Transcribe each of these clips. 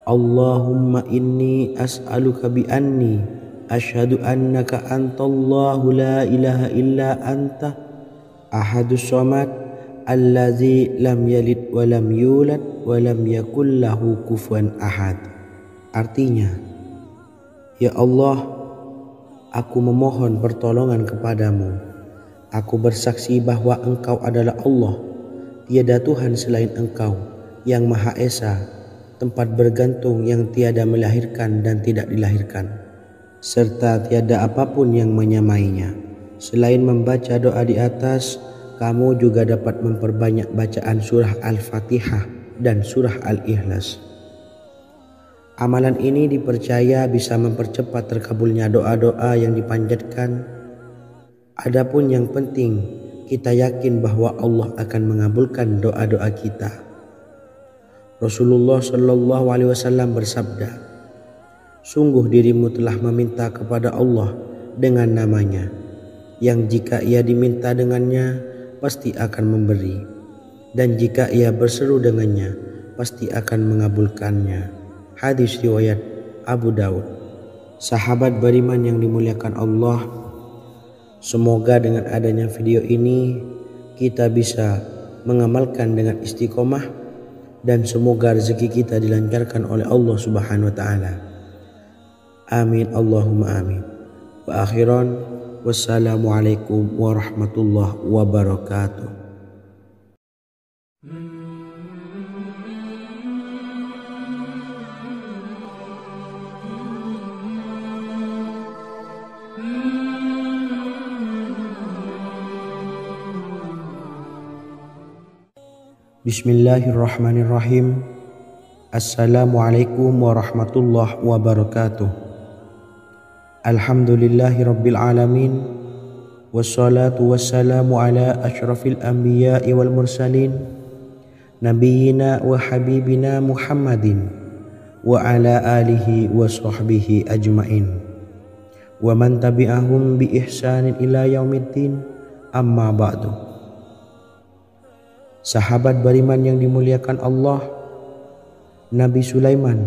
Allahumma inni as'aluka bi anni asyhadu annaka antallahu la ilaha illa anta ahadus samad allazi lam yalid wa lam yulad wa lam yakul lahu kufuwan ahad. Artinya, ya Allah, aku memohon pertolongan kepadamu. Aku bersaksi bahwa Engkau adalah Allah, tiada Tuhan selain Engkau, yang Maha Esa, tempat bergantung yang tiada melahirkan dan tidak dilahirkan, serta tiada apapun yang menyamainya. Selain membaca doa di atas, kamu juga dapat memperbanyak bacaan surah Al-Fatihah dan surah Al-Ikhlas. Amalan ini dipercaya bisa mempercepat terkabulnya doa-doa yang dipanjatkan. Adapun yang penting, kita yakin bahwa Allah akan mengabulkan doa-doa kita. Rasulullah Shallallahu Alaihi Wasallam bersabda, sungguh dirimu telah meminta kepada Allah dengan namanya, yang jika ia diminta dengannya, pasti akan memberi, dan jika ia berseru dengannya, pasti akan mengabulkannya. Hadis riwayat Abu Daud. Sahabat beriman yang dimuliakan Allah, semoga dengan adanya video ini kita bisa mengamalkan dengan istiqomah, dan semoga rezeki kita dilancarkan oleh Allah Subhanahu wa taala. Amin Allahumma amin. Wa akhiran, wassalamualaikum warahmatullahi wabarakatuh. Bismillahirrahmanirrahim. Assalamualaikum warahmatullahi wabarakatuh. Alhamdulillahi rabbil alamin. Wassalatu wassalamu ala asyrafil anbiya'i wal mursalin, nabiyyina wa habibina Muhammadin wa ala alihi wa sahbihi ajmain, wa man tabi'ahum bi ihsanin ila yaumiddin, amma ba'du. Sahabat beriman yang dimuliakan Allah, Nabi Sulaiman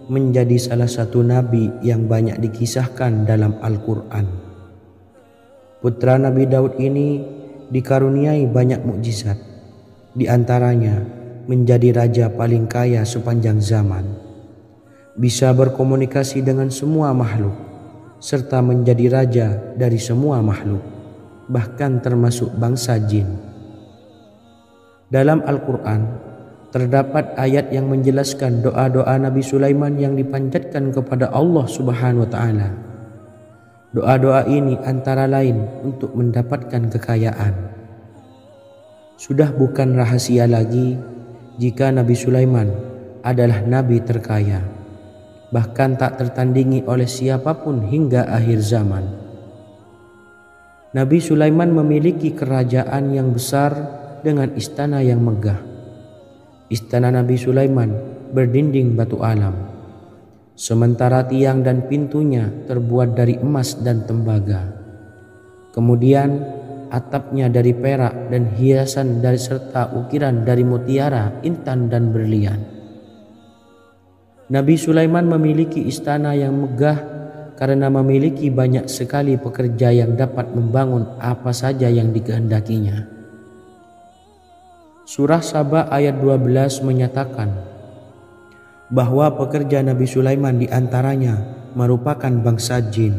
menjadi salah satu nabi yang banyak dikisahkan dalam Al-Quran. Putra Nabi Daud ini dikaruniai banyak mukjizat, di antaranya menjadi raja paling kaya sepanjang zaman, bisa berkomunikasi dengan semua makhluk, serta menjadi raja dari semua makhluk, bahkan termasuk bangsa jin. Dalam Al-Quran terdapat ayat yang menjelaskan doa-doa Nabi Sulaiman yang dipanjatkan kepada Allah Subhanahu wa taala. Doa-doa ini antara lain untuk mendapatkan kekayaan. Sudah bukan rahasia lagi jika Nabi Sulaiman adalah nabi terkaya, bahkan tak tertandingi oleh siapapun hingga akhir zaman. Nabi Sulaiman memiliki kerajaan yang besar dengan istana yang megah. Istana Nabi Sulaiman berdinding batu alam, sementara tiang dan pintunya terbuat dari emas dan tembaga. Kemudian atapnya dari perak dan hiasan dari serta ukiran dari mutiara, intan dan berlian. Nabi Sulaiman memiliki istana yang megah karena memiliki banyak sekali pekerja yang dapat membangun apa saja yang dikehendakinya. Surah Saba ayat 12 menyatakan bahwa pekerja Nabi Sulaiman diantaranya merupakan bangsa jin.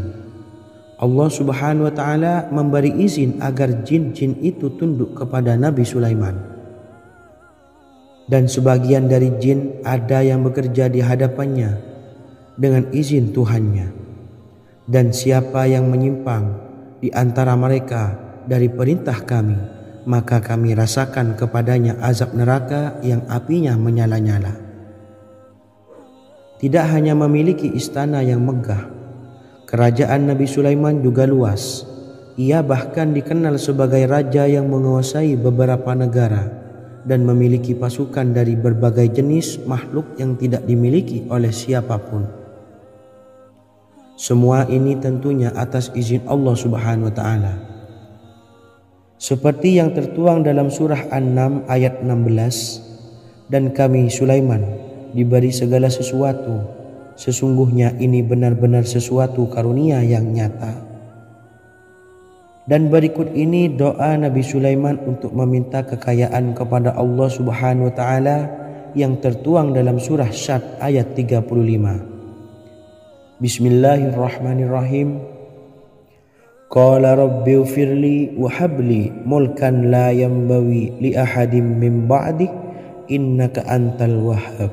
Allah Subhanahu wa taala memberi izin agar jin-jin itu tunduk kepada Nabi Sulaiman. Dan sebagian dari jin ada yang bekerja di hadapannya dengan izin Tuhannya. Dan siapa yang menyimpang di antara mereka dari perintah kami, maka kami rasakan kepadanya azab neraka yang apinya menyala-nyala. Tidak hanya memiliki istana yang megah, kerajaan Nabi Sulaiman juga luas. Ia bahkan dikenal sebagai raja yang menguasai beberapa negara dan memiliki pasukan dari berbagai jenis makhluk yang tidak dimiliki oleh siapapun. Semua ini tentunya atas izin Allah Subhanahu wa taala. Seperti yang tertuang dalam surah An-Naml ayat 16, dan kami Sulaiman diberi segala sesuatu. Sesungguhnya ini benar-benar sesuatu karunia yang nyata. Dan berikut ini doa Nabi Sulaiman untuk meminta kekayaan kepada Allah Subhanahu wa taala yang tertuang dalam surah Syad ayat 35. Bismillahirrahmanirrahim. Qala rabbi ighfirli wa habli mulkan la yanbawi li ahadin min ba'di innaka antal wahhab.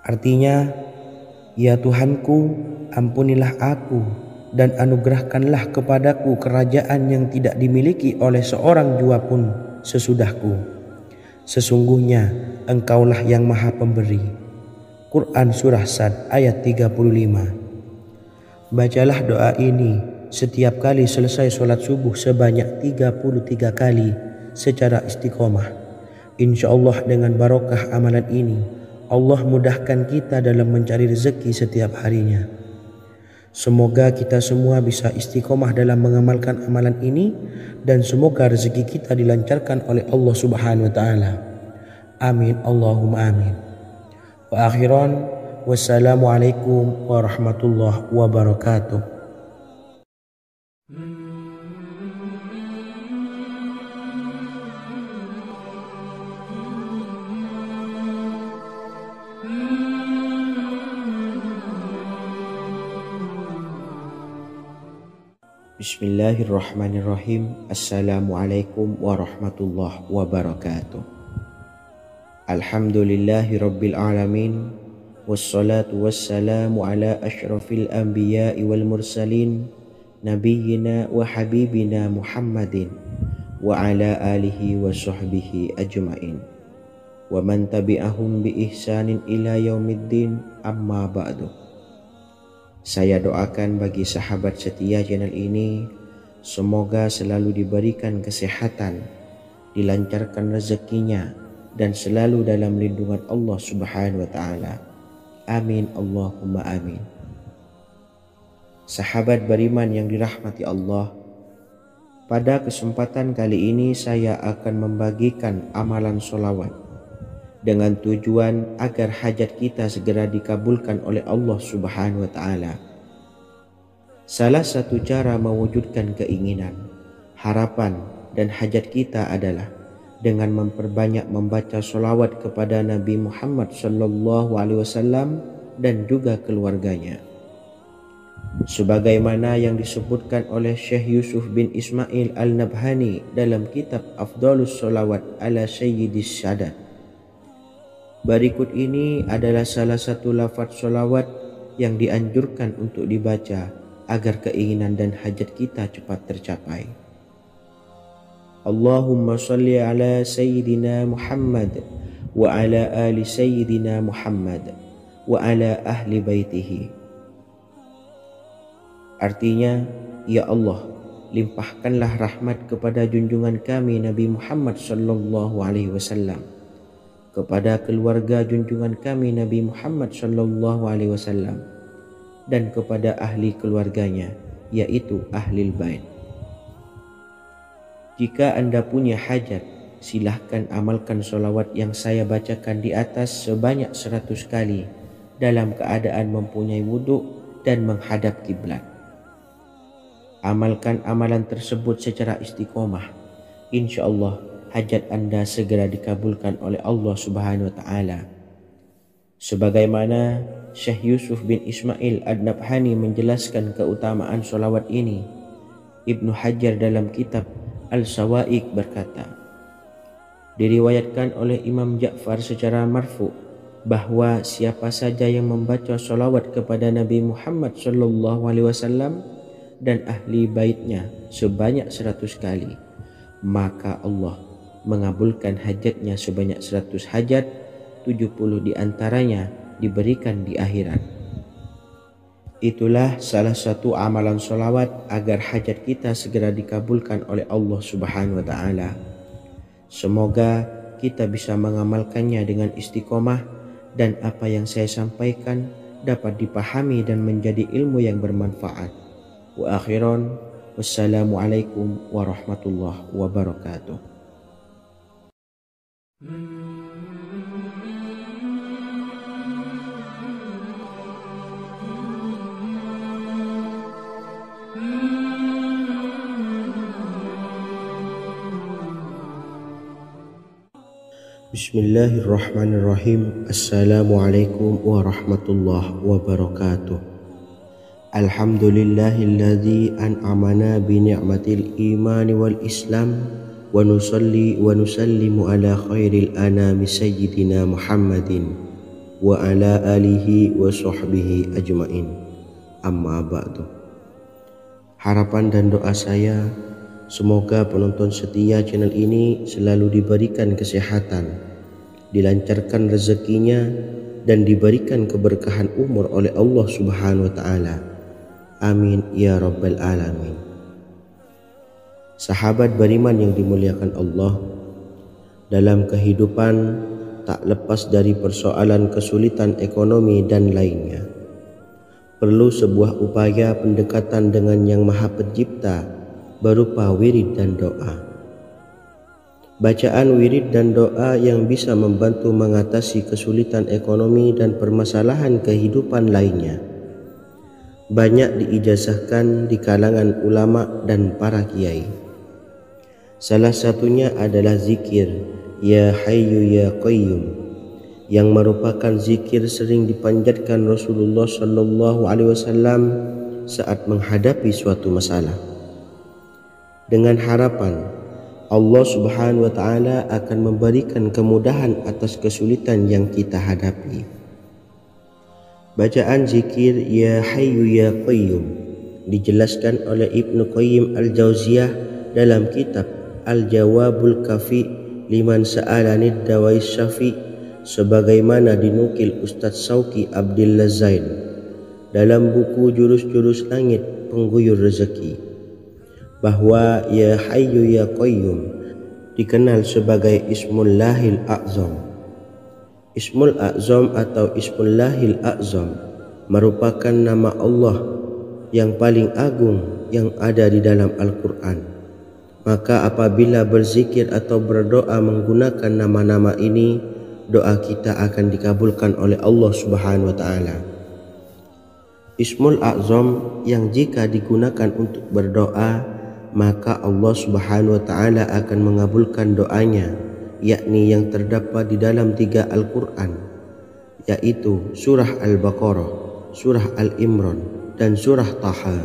Artinya, ya Tuhanku, ampunilah aku dan anugerahkanlah kepadaku kerajaan yang tidak dimiliki oleh seorang jua pun sesudahku. Sesungguhnya Engkaulah yang Maha Pemberi. Quran Surah Sad ayat 35. Bacalah doa ini setiap kali selesai sholat subuh sebanyak 33 kali secara istiqomah. Insya Allah dengan barokah amalan ini, Allah mudahkan kita dalam mencari rezeki setiap harinya. Semoga kita semua bisa istiqomah dalam mengamalkan amalan ini dan semoga rezeki kita dilancarkan oleh Allah Subhanahu wa taala. Amin Allahumma amin. Wa akhiran wassalamualaikum warahmatullahi wabarakatuh. Bismillahirrahmanirrahim. Assalamualaikum warahmatullahi wabarakatuh. Alhamdulillahi rabbil alamin. Wassalatu wassalamu ala ashrafil anbiya'i wal mursalin nabiyyina wa habibina Muhammadin wa ala alihi wa sahbihi ajma'in wa man tabi'ahum bi ihsanin ila yaumiddin, amma ba'du. Saya doakan bagi sahabat setia channel ini, semoga selalu diberikan kesehatan, dilancarkan rezekinya, dan selalu dalam lindungan Allah Subhanahu wa taala. Amin Allahumma amin. Sahabat beriman yang dirahmati Allah, pada kesempatan kali ini saya akan membagikan amalan sholawat dengan tujuan agar hajat kita segera dikabulkan oleh Allah Subhanahu wa taala. Salah satu cara mewujudkan keinginan, harapan, dan hajat kita adalah dengan memperbanyak membaca sholawat kepada Nabi Muhammad SAW dan juga keluarganya. Sebagaimana yang disebutkan oleh Syekh Yusuf bin Ismail Al-Nabhani dalam kitab Afdhalus Sholawat ala Sayyidis Sadat. Berikut ini adalah salah satu lafaz sholawat yang dianjurkan untuk dibaca agar keinginan dan hajat kita cepat tercapai. Allahumma salli ala Sayyidina Muhammad wa ala ali Sayyidina Muhammad wa ala ahli baitihi. Artinya, ya Allah, limpahkanlah rahmat kepada junjungan kami Nabi Muhammad sallallahu alaihi wasallam, kepada keluarga junjungan kami Nabi Muhammad sallallahu alaihi wasallam, dan kepada ahli keluarganya, yaitu ahlil bait. Jika Anda punya hajat, silahkan amalkan sholawat yang saya bacakan di atas sebanyak 100 kali dalam keadaan mempunyai wudhu dan menghadap kiblat. Amalkan amalan tersebut secara istiqomah. Insya Allah hajat Anda segera dikabulkan oleh Allah Subhanahu wa taala. Sebagaimana Syekh Yusuf bin Ismail Ad-Nabhani menjelaskan keutamaan sholawat ini, Ibnu Hajar dalam kitab Al-Sawa'iq berkata, diriwayatkan oleh Imam Ja'far secara marfu bahwa siapa saja yang membaca sholawat kepada Nabi Muhammad SAW dan ahli baitnya sebanyak 100 kali, maka Allah mengabulkan hajatnya sebanyak 100 hajat, 70 diantaranya diberikan di akhirat. Itulah salah satu amalan sholawat agar hajat kita segera dikabulkan oleh Allah Subhanahu wa taala. Semoga kita bisa mengamalkannya dengan istiqomah dan apa yang saya sampaikan dapat dipahami dan menjadi ilmu yang bermanfaat. Wa akhiran, wassalamualaikum warahmatullahi wabarakatuh. Bismillahirrahmanirrahim. Assalamualaikum warahmatullahi wabarakatuh. Alhamdulillahilladzi an'amana bi ni'matil imani wal islam wa nusalli wa nusallimu ala khairil anami sayyidina Muhammadin wa ala alihi wa sahbihi ajmain. Amma ba'du. Harapan dan doa saya, semoga penonton setia channel ini selalu diberikan kesehatan, dilancarkan rezekinya, dan diberikan keberkahan umur oleh Allah Subhanahu wa Ta'ala. Amin ya Rabbal Alamin. Sahabat beriman yang dimuliakan Allah, dalam kehidupan tak lepas dari persoalan kesulitan ekonomi dan lainnya. Perlu sebuah upaya pendekatan dengan Yang Maha Pencipta berupa wirid dan doa. Bacaan wirid dan doa yang bisa membantu mengatasi kesulitan ekonomi dan permasalahan kehidupan lainnya banyak diijazahkan di kalangan ulama dan para kiai. Salah satunya adalah zikir Ya Hayyu Ya Qayyum, yang merupakan zikir sering dipanjatkan Rasulullah SAW saat menghadapi suatu masalah, dengan harapan Allah Subhanahu wa Ta'ala akan memberikan kemudahan atas kesulitan yang kita hadapi. Bacaan zikir Ya Hayyu Ya Qayyum dijelaskan oleh Ibnu Qayyim Al-Jauziyah dalam kitab Al-Jawabul Kafi liman sa'alanid dawais syafi, sebagaimana dinukil Ustadz Sauki Abdillah Zain dalam buku Jurus-Jurus Langit Pengguyur Rezeki, bahwa Ya Hayyu Ya Qayyum dikenal sebagai Ismullahil A'zam. Ismul A'zam atau Ismullahil A'zam merupakan nama Allah yang paling agung yang ada di dalam Al-Quran. Maka apabila berzikir atau berdoa menggunakan nama-nama ini, doa kita akan dikabulkan oleh Allah Subhanahu wa Ta'ala. Ismul A'zam yang jika digunakan untuk berdoa, maka Allah Subhanahu wa Ta'ala akan mengabulkan doanya, yakni yang terdapat di dalam 3 Al-Quran, yaitu surah Al-Baqarah, surah Al-Imran, dan surah Taha.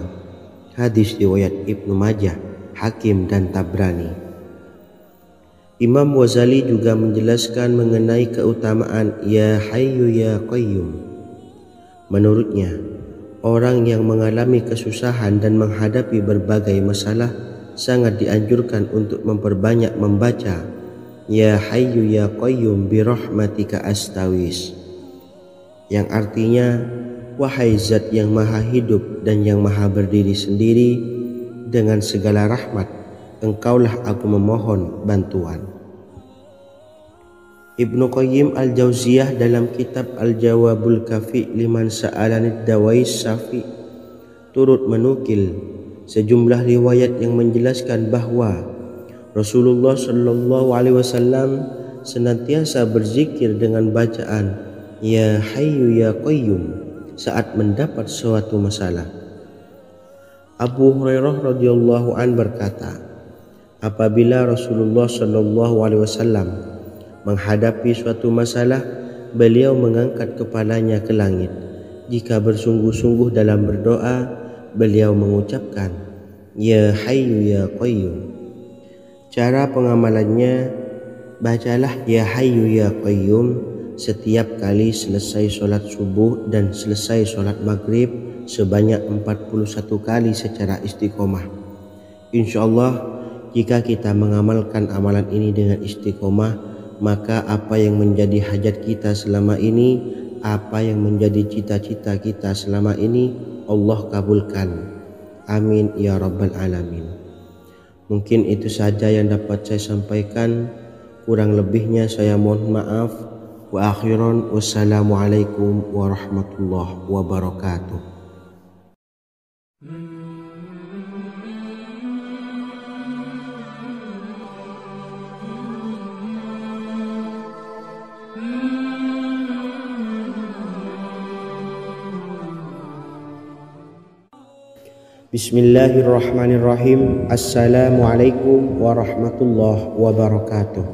Hadis riwayat Ibnu Majah, Hakim, dan Tabrani. Imam Ghazali juga menjelaskan mengenai keutamaan Ya Hayyu Ya Qayyum. Menurutnya, orang yang mengalami kesusahan dan menghadapi berbagai masalah sangat dianjurkan untuk memperbanyak membaca Ya Hayyu Ya Qayyum bi rahmatika astawis, yang artinya wahai zat yang maha hidup dan yang maha berdiri sendiri, dengan segala rahmat engkaulah aku memohon bantuan. Ibnu Qayyim Al-Jauziyah dalam kitab Al-Jawabul Kafi liman sa'alanid dawais syafi turut menukil sejumlah riwayat yang menjelaskan bahwa Rasulullah SAW senantiasa berzikir dengan bacaan Ya Hayyu Ya Qayyum saat mendapat suatu masalah. Abu Hurairah radhiyallahu an berkata, apabila Rasulullah SAW menghadapi suatu masalah, beliau mengangkat kepalanya ke langit. Jika bersungguh-sungguh dalam berdoa, beliau mengucapkan Ya Hayyu Ya Qayyum. Cara pengamalannya, bacalah Ya Hayyu Ya Qayyum setiap kali selesai sholat subuh dan selesai sholat maghrib sebanyak 41 kali secara istiqomah. Insyaallah, jika kita mengamalkan amalan ini dengan istiqomah, maka apa yang menjadi hajat kita selama ini, apa yang menjadi cita-cita kita selama ini, Allah kabulkan. Amin ya Rabbal Alamin. Mungkin itu saja yang dapat saya sampaikan. Kurang lebihnya saya mohon maaf. Wa akhiran, wassalamualaikum warahmatullahi wabarakatuh. Bismillahirrahmanirrahim. Assalamualaikum warahmatullahi wabarakatuh.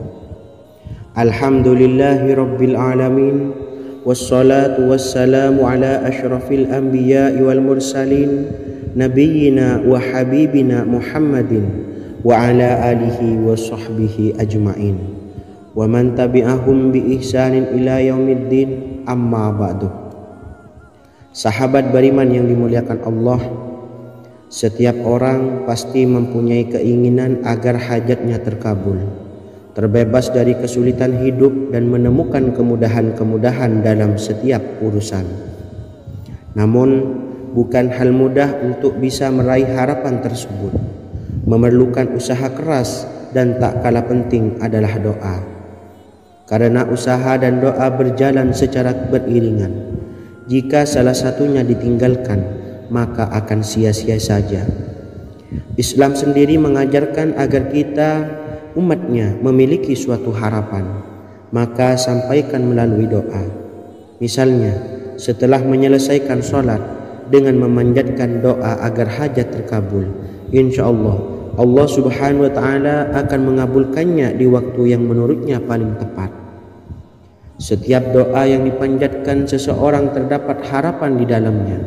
Alhamdulillahi Rabbil Alamin. Wassalatu wassalamu ala ashrafil anbiya'i wal mursalin Nabiyyina wa habibina Muhammadin wa ala alihi wa sahbihi ajma'in wa man tabi'ahum bi ihsanin ila yaumiddin, amma ba'du. Sahabat beriman yang dimuliakan Allah, setiap orang pasti mempunyai keinginan agar hajatnya terkabul, terbebas dari kesulitan hidup dan menemukan kemudahan-kemudahan dalam setiap urusan. Namun bukan hal mudah untuk bisa meraih harapan tersebut. Memerlukan usaha keras dan tak kalah penting adalah doa. Karena usaha dan doa berjalan secara beriringan. Jika salah satunya ditinggalkan, maka akan sia-sia saja. Islam sendiri mengajarkan agar kita umatnya memiliki suatu harapan, maka sampaikan melalui doa. Misalnya, setelah menyelesaikan sholat dengan memanjatkan doa agar hajat terkabul, insya Allah subhanahu wa ta'ala akan mengabulkannya di waktu yang menurutnya paling tepat. Setiap doa yang dipanjatkan seseorang terdapat harapan di dalamnya.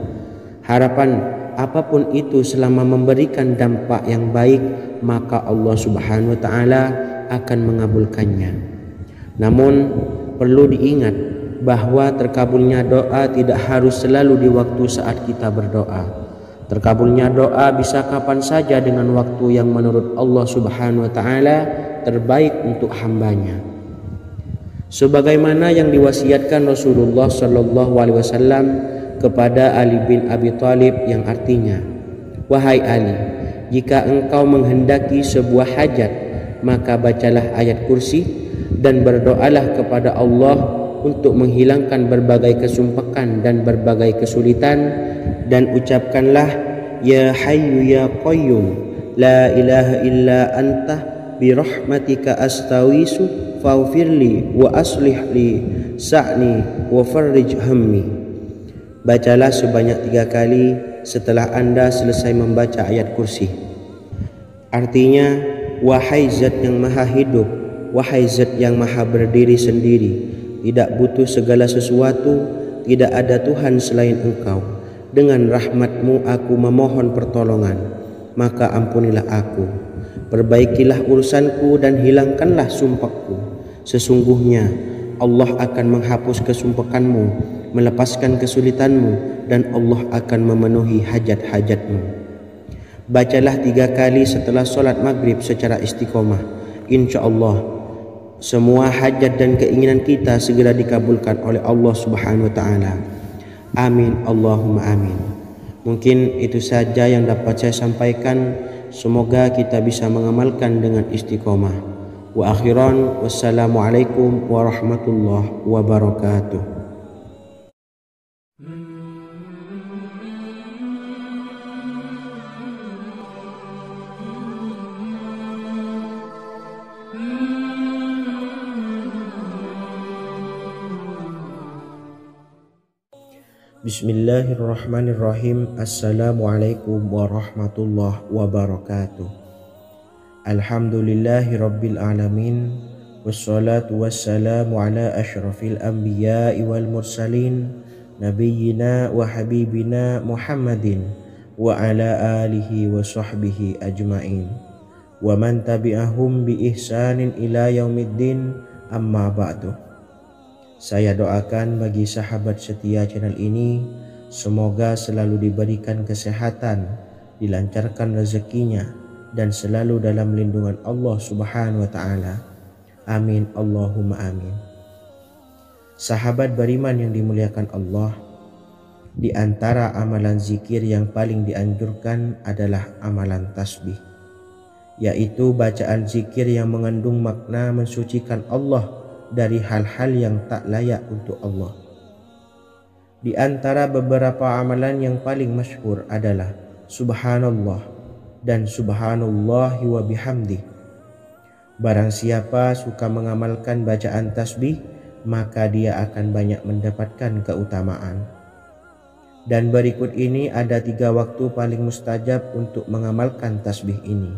Harapan apapun itu selama memberikan dampak yang baik, maka Allah subhanahu wa ta'ala akan mengabulkannya. Namun perlu diingat bahwa terkabulnya doa tidak harus selalu di waktu saat kita berdoa. Terkabulnya doa bisa kapan saja dengan waktu yang menurut Allah subhanahu wa ta'ala terbaik untuk hambanya. Sebagaimana yang diwasiatkan Rasulullah sallallahu alaihi wasallam kepada Ali bin Abi Thalib, yang artinya, "Wahai Ali, jika engkau menghendaki sebuah hajat, maka bacalah ayat kursi dan berdoalah kepada Allah untuk menghilangkan berbagai kesumpakan dan berbagai kesulitan, dan ucapkanlah, Ya Hayyu Ya Qayyum, La ilaha illa anta birahmatika astawisu faghfirli wa aslih li sa'ni wa farrij hammi." Bacalah sebanyak 3 kali setelah Anda selesai membaca ayat kursi. Artinya, wahai zat yang maha hidup, wahai zat yang maha berdiri sendiri, tidak butuh segala sesuatu, tidak ada Tuhan selain Engkau. Dengan rahmat-Mu aku memohon pertolongan, maka ampunilah aku. Perbaikilah urusanku dan hilangkanlah sumpahku. Sesungguhnya Allah akan menghapus kesumpakanmu, melepaskan kesulitanmu, dan Allah akan memenuhi hajat-hajatmu. Bacalah 3 kali setelah sholat maghrib secara istiqomah. Insya Allah semua hajat dan keinginan kita segera dikabulkan oleh Allah subhanahu wa ta'ala. Amin Allahumma amin. Mungkin itu saja yang dapat saya sampaikan. Semoga kita bisa mengamalkan dengan istiqomah. Wa akhiran, wassalamualaikum warahmatullahi wabarakatuh. Bismillahirrahmanirrahim. Assalamualaikum warahmatullahi wabarakatuh. Alhamdulillahi Rabbil Alamin. Wassalatu wassalamu ala ashrafil anbiya'i wal mursalin Nabiyyina wa habibina Muhammadin wa ala alihi wa sahbihi ajma'in wa man tabi'ahum bi ihsanin ila yaumiddin, amma ba'du. Saya doakan bagi sahabat setia channel ini, semoga selalu diberikan kesehatan, dilancarkan rezekinya, dan selalu dalam lindungan Allah subhanahu wa ta'ala. Amin Allahumma amin. Sahabat beriman yang dimuliakan Allah, di antara amalan zikir yang paling dianjurkan adalah amalan tasbih, yaitu bacaan zikir yang mengandung makna mensucikan Allah dari hal-hal yang tak layak untuk Allah. Di antara beberapa amalan yang paling masyhur adalah Subhanallah dan Subhanallahi wa bihamdi. Barang siapa suka mengamalkan bacaan tasbih, maka dia akan banyak mendapatkan keutamaan. Dan berikut ini ada 3 waktu paling mustajab untuk mengamalkan tasbih ini.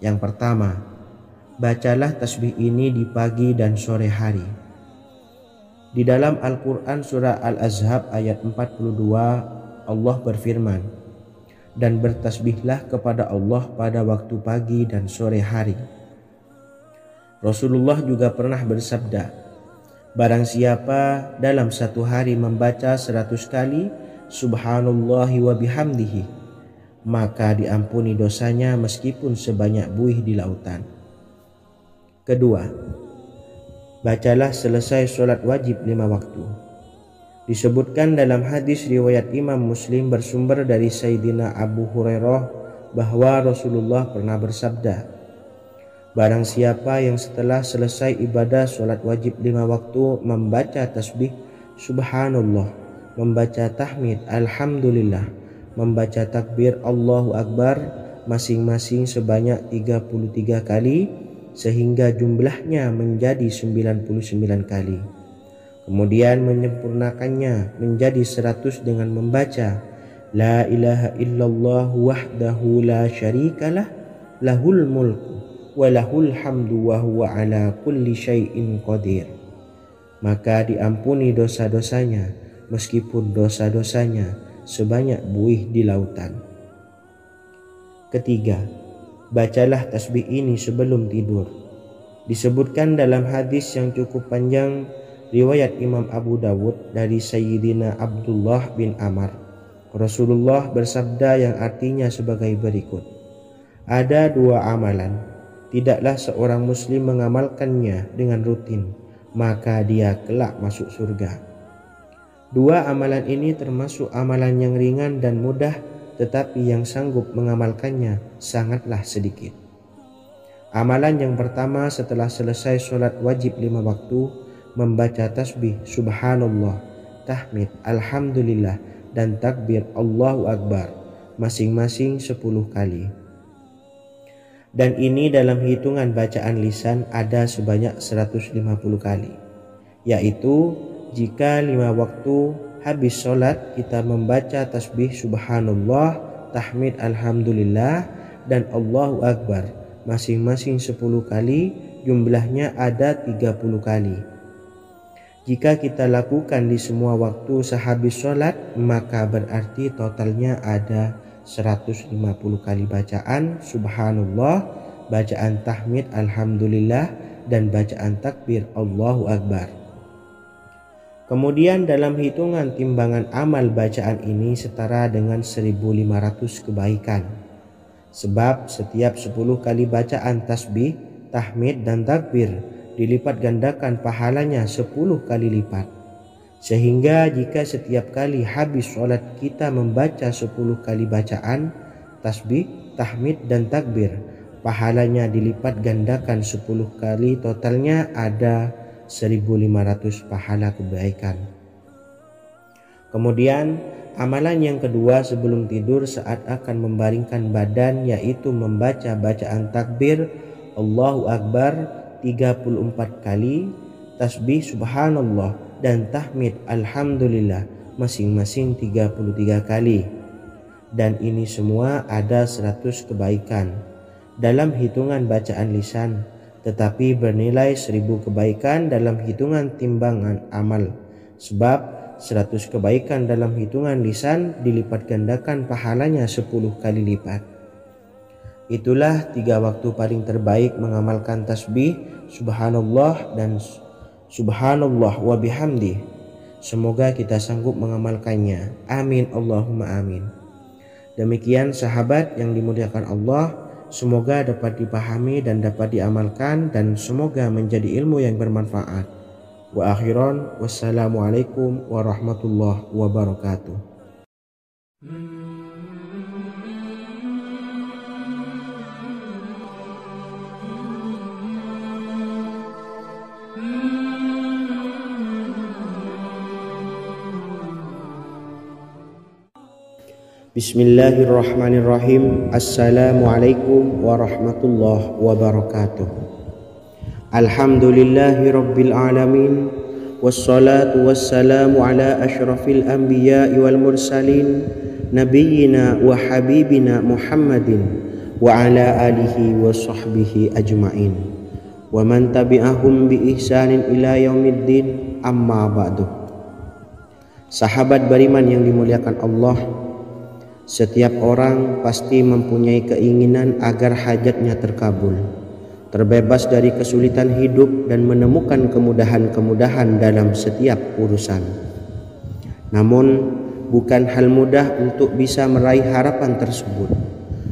Yang pertama, bacalah tasbih ini di pagi dan sore hari. Di dalam Al-Quran surah Al-Ahzab ayat 42 Allah berfirman, dan bertasbihlah kepada Allah pada waktu pagi dan sore hari. Rasulullah juga pernah bersabda, barang siapa dalam satu hari membaca 100 kali Subhanallahi wa bihamdihi, maka diampuni dosanya meskipun sebanyak buih di lautan. Kedua, bacalah selesai sholat wajib 5 waktu. Disebutkan dalam hadis riwayat Imam Muslim bersumber dari Sayyidina Abu Hurairah bahwa Rasulullah pernah bersabda, barang siapa yang setelah selesai ibadah sholat wajib 5 waktu membaca tasbih Subhanallah, membaca tahmid Alhamdulillah, membaca takbir Allahu Akbar masing-masing sebanyak 33 kali sehingga jumlahnya menjadi 99 kali. Kemudian menyempurnakannya menjadi 100 dengan membaca La ilaha illallah wahdahu la syarikalah lahul mulku wa lahul hamdu wa huwa ala kulli syai'in qadir. Maka diampuni dosa-dosanya meskipun dosa-dosanya sebanyak buih di lautan. Ketiga, bacalah tasbih ini sebelum tidur. Disebutkan dalam hadis yang cukup panjang riwayat Imam Abu Dawud dari Sayyidina Abdullah bin Amr. Rasulullah bersabda yang artinya sebagai berikut. Ada 2 amalan, tidaklah seorang muslim mengamalkannya dengan rutin, maka dia kelak masuk surga. 2 amalan ini termasuk amalan yang ringan dan mudah, tetapi yang sanggup mengamalkannya sangatlah sedikit. Amalan yang pertama setelah selesai sholat wajib 5 waktu, membaca tasbih Subhanallah, tahmid Alhamdulillah, dan takbir Allahu Akbar masing-masing 10 kali. Dan ini dalam hitungan bacaan lisan ada sebanyak 150 kali, yaitu jika 5 waktu habis sholat kita membaca tasbih Subhanallah, tahmid Alhamdulillah, dan Allahu Akbar masing-masing 10 kali, jumlahnya ada 30 kali. Jika kita lakukan di semua waktu sehabis sholat, maka berarti totalnya ada 150 kali bacaan Subhanallah, bacaan tahmid Alhamdulillah, dan bacaan takbir Allahu Akbar. Kemudian dalam hitungan timbangan amal bacaan ini setara dengan 1500 kebaikan. Sebab setiap 10 kali bacaan tasbih, tahmid, dan takbir dilipat gandakan pahalanya 10 kali lipat. Sehingga jika setiap kali habis sholat kita membaca 10 kali bacaan tasbih, tahmid, dan takbir, pahalanya dilipat gandakan 10 kali, totalnya ada 1500 pahala kebaikan. Kemudian amalan yang kedua sebelum tidur saat akan membaringkan badan, yaitu membaca bacaan takbir Allahu Akbar 34 kali, tasbih Subhanallah, dan tahmid Alhamdulillah masing-masing 33 kali. Dan ini semua ada 100 kebaikan dalam hitungan bacaan lisan, tetapi bernilai 1000 kebaikan dalam hitungan timbangan amal. Sebab 100 kebaikan dalam hitungan lisan dilipat gandakan pahalanya 10 kali lipat. Itulah 3 waktu paling terbaik mengamalkan tasbih Subhanallah dan Subhanallah wa bihamdi. Semoga kita sanggup mengamalkannya. Amin Allahumma amin. Demikian sahabat yang dimuliakan Allah, semoga dapat dipahami dan dapat diamalkan, dan semoga menjadi ilmu yang bermanfaat. Wa akhiran, wassalamualaikum warahmatullahi wabarakatuh. Bismillahirrahmanirrahim. Assalamualaikum warahmatullahi wabarakatuh. Alhamdulillahi rabbil alamin, wassalatu wassalamu ala asyrafil anbiya'i wal mursalin, nabiyyina wa habibina Muhammadin wa ala alihi wa sahbihi ajma'in. wa man tabi'ahum bi ihsanin ila yaumiddin, amma ba'du. Sahabat beriman yang dimuliakan Allah, setiap orang pasti mempunyai keinginan agar hajatnya terkabul, terbebas dari kesulitan hidup dan menemukan kemudahan-kemudahan dalam setiap urusan. Namun bukan hal mudah untuk bisa meraih harapan tersebut.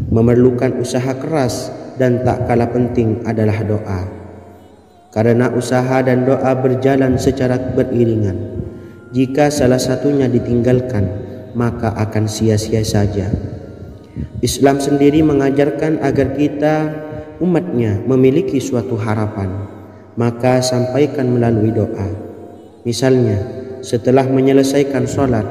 Memerlukan usaha keras dan tak kalah penting adalah doa. Karena usaha dan doa berjalan secara beriringan. Jika salah satunya ditinggalkan, maka akan sia-sia saja. Islam sendiri mengajarkan agar kita umatnya memiliki suatu harapan, maka sampaikan melalui doa. Misalnya, setelah menyelesaikan sholat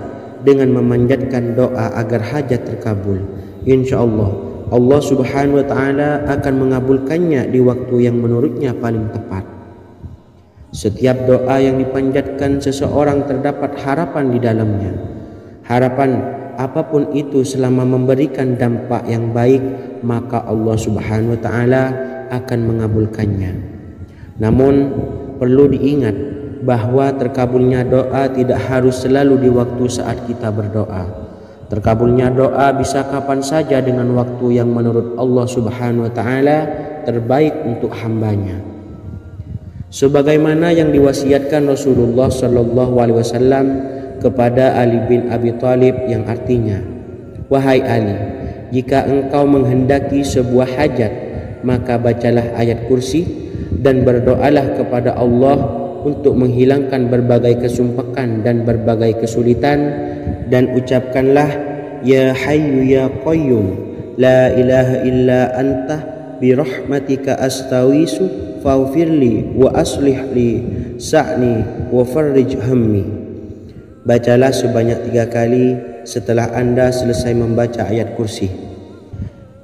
dengan memanjatkan doa agar hajat terkabul, insya Allah Subhanahu wa Ta'ala akan mengabulkannya di waktu yang menurutnya paling tepat. Setiap doa yang dipanjatkan seseorang terdapat harapan di dalamnya. Harapan apapun itu selama memberikan dampak yang baik, maka Allah Subhanahu wa Ta'ala akan mengabulkannya. Namun perlu diingat bahwa terkabulnya doa tidak harus selalu di waktu saat kita berdoa. Terkabulnya doa bisa kapan saja dengan waktu yang menurut Allah Subhanahu wa Ta'ala terbaik untuk hambanya. Sebagaimana yang diwasiatkan Rasulullah Sallallahu Alaihi Wasallam kepada Ali bin Abi Thalib, yang artinya, wahai Ali, jika engkau menghendaki sebuah hajat, maka bacalah ayat kursi dan berdoalah kepada Allah untuk menghilangkan berbagai kesumpakan dan berbagai kesulitan, dan ucapkanlah, ya hayyu ya qayyum la ilaha illa anta birahmatika astawisu faghfirli wa aslih li sa'ni wa farrij hammi. Bacalah sebanyak 3 kali setelah Anda selesai membaca ayat kursi.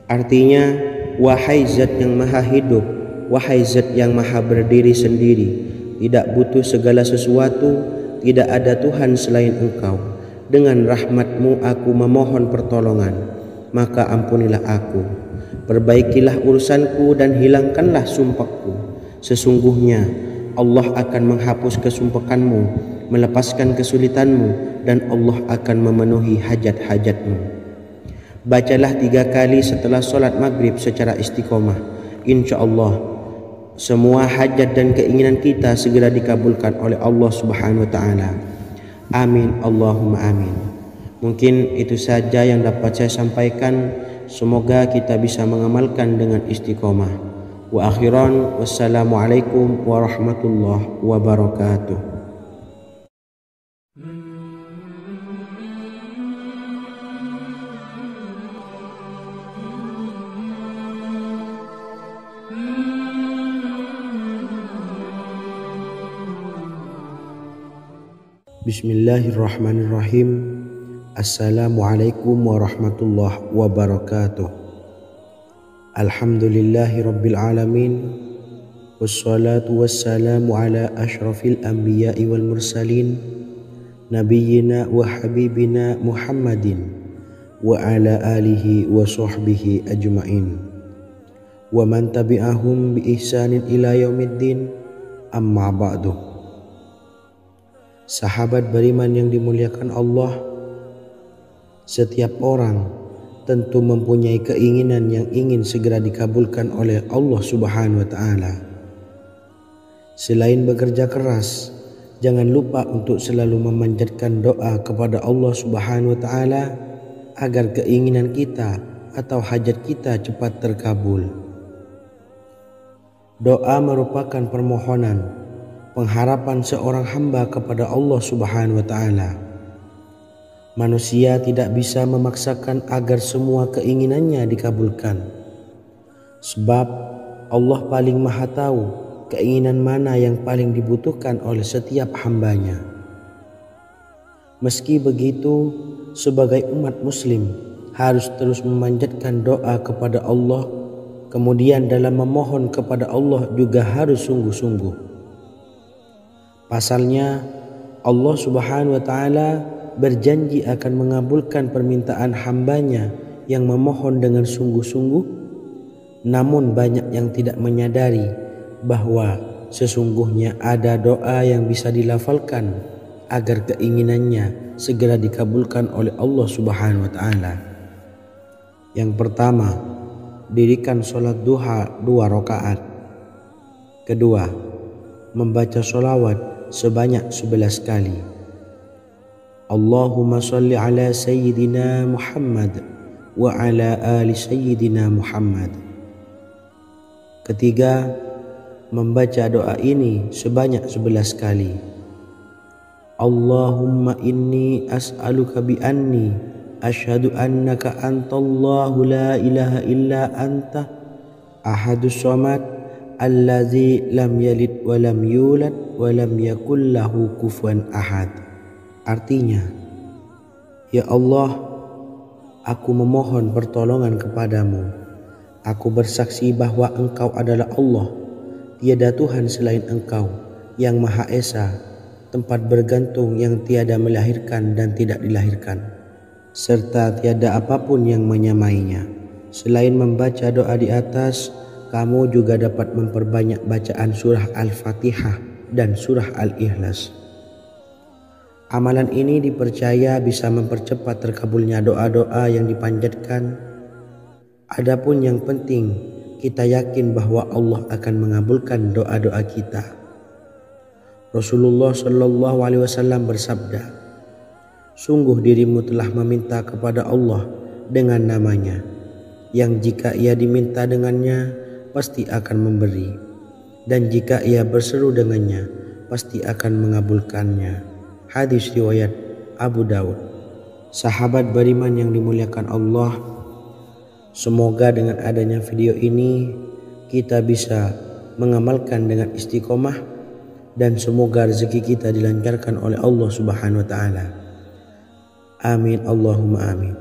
Artinya, wahai zat yang maha hidup, wahai zat yang maha berdiri sendiri, tidak butuh segala sesuatu, tidak ada Tuhan selain Engkau. Dengan rahmat-Mu aku memohon pertolongan, maka ampunilah aku. Perbaikilah urusanku dan hilangkanlah sumpahku. Sesungguhnya Allah akan menghapus kesumpahanmu, melepaskan kesulitanmu, dan Allah akan memenuhi hajat-hajatmu. Bacalah 3 kali setelah sholat maghrib secara istiqomah. Insya Allah semua hajat dan keinginan kita segera dikabulkan oleh Allah Subhanahu wa Ta'ala. Amin, Allahumma amin. Mungkin itu saja yang dapat saya sampaikan. Semoga kita bisa mengamalkan dengan istiqomah. Wa akhiran, wassalamualaikum warahmatullahi wabarakatuh. Bismillahirrahmanirrahim. Assalamualaikum warahmatullahi wabarakatuh. Alhamdulillahi rabbil alamin, wassalatu wassalamu ala ashrafil anbiya'i wal mursalin, nabiyyina wa habibina Muhammadin wa ala alihi wa sahbihi ajma'in, wa man tabi'ahum bi ihsanin ila yaumiddin, amma ba'du. Sahabat beriman yang dimuliakan Allah, setiap orang tentu mempunyai keinginan yang ingin segera dikabulkan oleh Allah Subhanahu wa Ta'ala. Selain bekerja keras, jangan lupa untuk selalu memanjatkan doa kepada Allah Subhanahu wa Ta'ala agar keinginan kita atau hajat kita cepat terkabul. Doa merupakan permohonan, pengharapan seorang hamba kepada Allah Subhanahu wa Ta'ala. Manusia tidak bisa memaksakan agar semua keinginannya dikabulkan, sebab Allah paling maha tahu keinginan mana yang paling dibutuhkan oleh setiap hambanya. Meski begitu, sebagai umat muslim harus terus memanjatkan doa kepada Allah, kemudian dalam memohon kepada Allah juga harus sungguh-sungguh. Pasalnya, Allah Subhanahu wa Ta'ala berjanji akan mengabulkan permintaan hambanya yang memohon dengan sungguh-sungguh. Namun banyak yang tidak menyadari bahwa sesungguhnya ada doa yang bisa dilafalkan agar keinginannya segera dikabulkan oleh Allah Subhanahu wa taala. Yang pertama, dirikan sholat duha 2 rakaat. Kedua, membaca sholawat sebanyak 11 kali. Allahumma sholli ala sayyidina Muhammad wa ala ali sayyidina Muhammad. Ketiga, membaca doa ini sebanyak 11 kali. Allahumma inni as'aluka bi anni asyhadu annaka antallahu la ilaha illa anta ahadus somad allazi lam yalid wa lam yulad wa lam yakul lahu kufuwan ahad. Artinya, ya Allah, aku memohon pertolongan kepadamu. Aku bersaksi bahwa Engkau adalah Allah, tiada Tuhan selain Engkau yang Maha Esa, tempat bergantung yang tiada melahirkan dan tidak dilahirkan, serta tiada apapun yang menyamainya. Selain membaca doa di atas, kamu juga dapat memperbanyak bacaan surah Al-Fatihah dan surah Al-Ikhlas. Amalan ini dipercaya bisa mempercepat terkabulnya doa-doa yang dipanjatkan. Adapun yang penting, kita yakin bahwa Allah akan mengabulkan doa-doa kita. Rasulullah Shallallahu Alaihi Wasallam bersabda, sungguh dirimu telah meminta kepada Allah dengan namanya, yang jika ia diminta dengannya, pasti akan memberi, dan jika ia berseru dengannya, pasti akan mengabulkannya. Hadis riwayat Abu Daud. Sahabat beriman yang dimuliakan Allah, semoga dengan adanya video ini kita bisa mengamalkan dengan istiqomah, dan semoga rezeki kita dilancarkan oleh Allah Subhanahu wa taala. Amin Allahumma amin.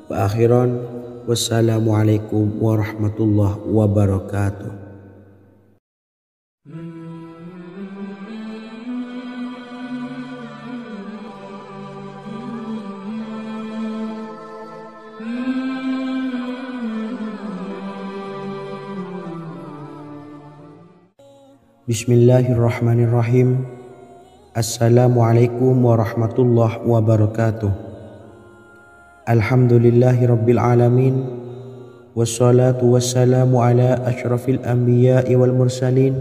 Wa akhiran, wassalamualaikum warahmatullahi wabarakatuh. Bismillahirrahmanirrahim. Assalamualaikum warahmatullahi wabarakatuh. Alhamdulillahi rabbil alamin. Wassalatu wassalamu ala asyrafil anbiya'i wal mursalin,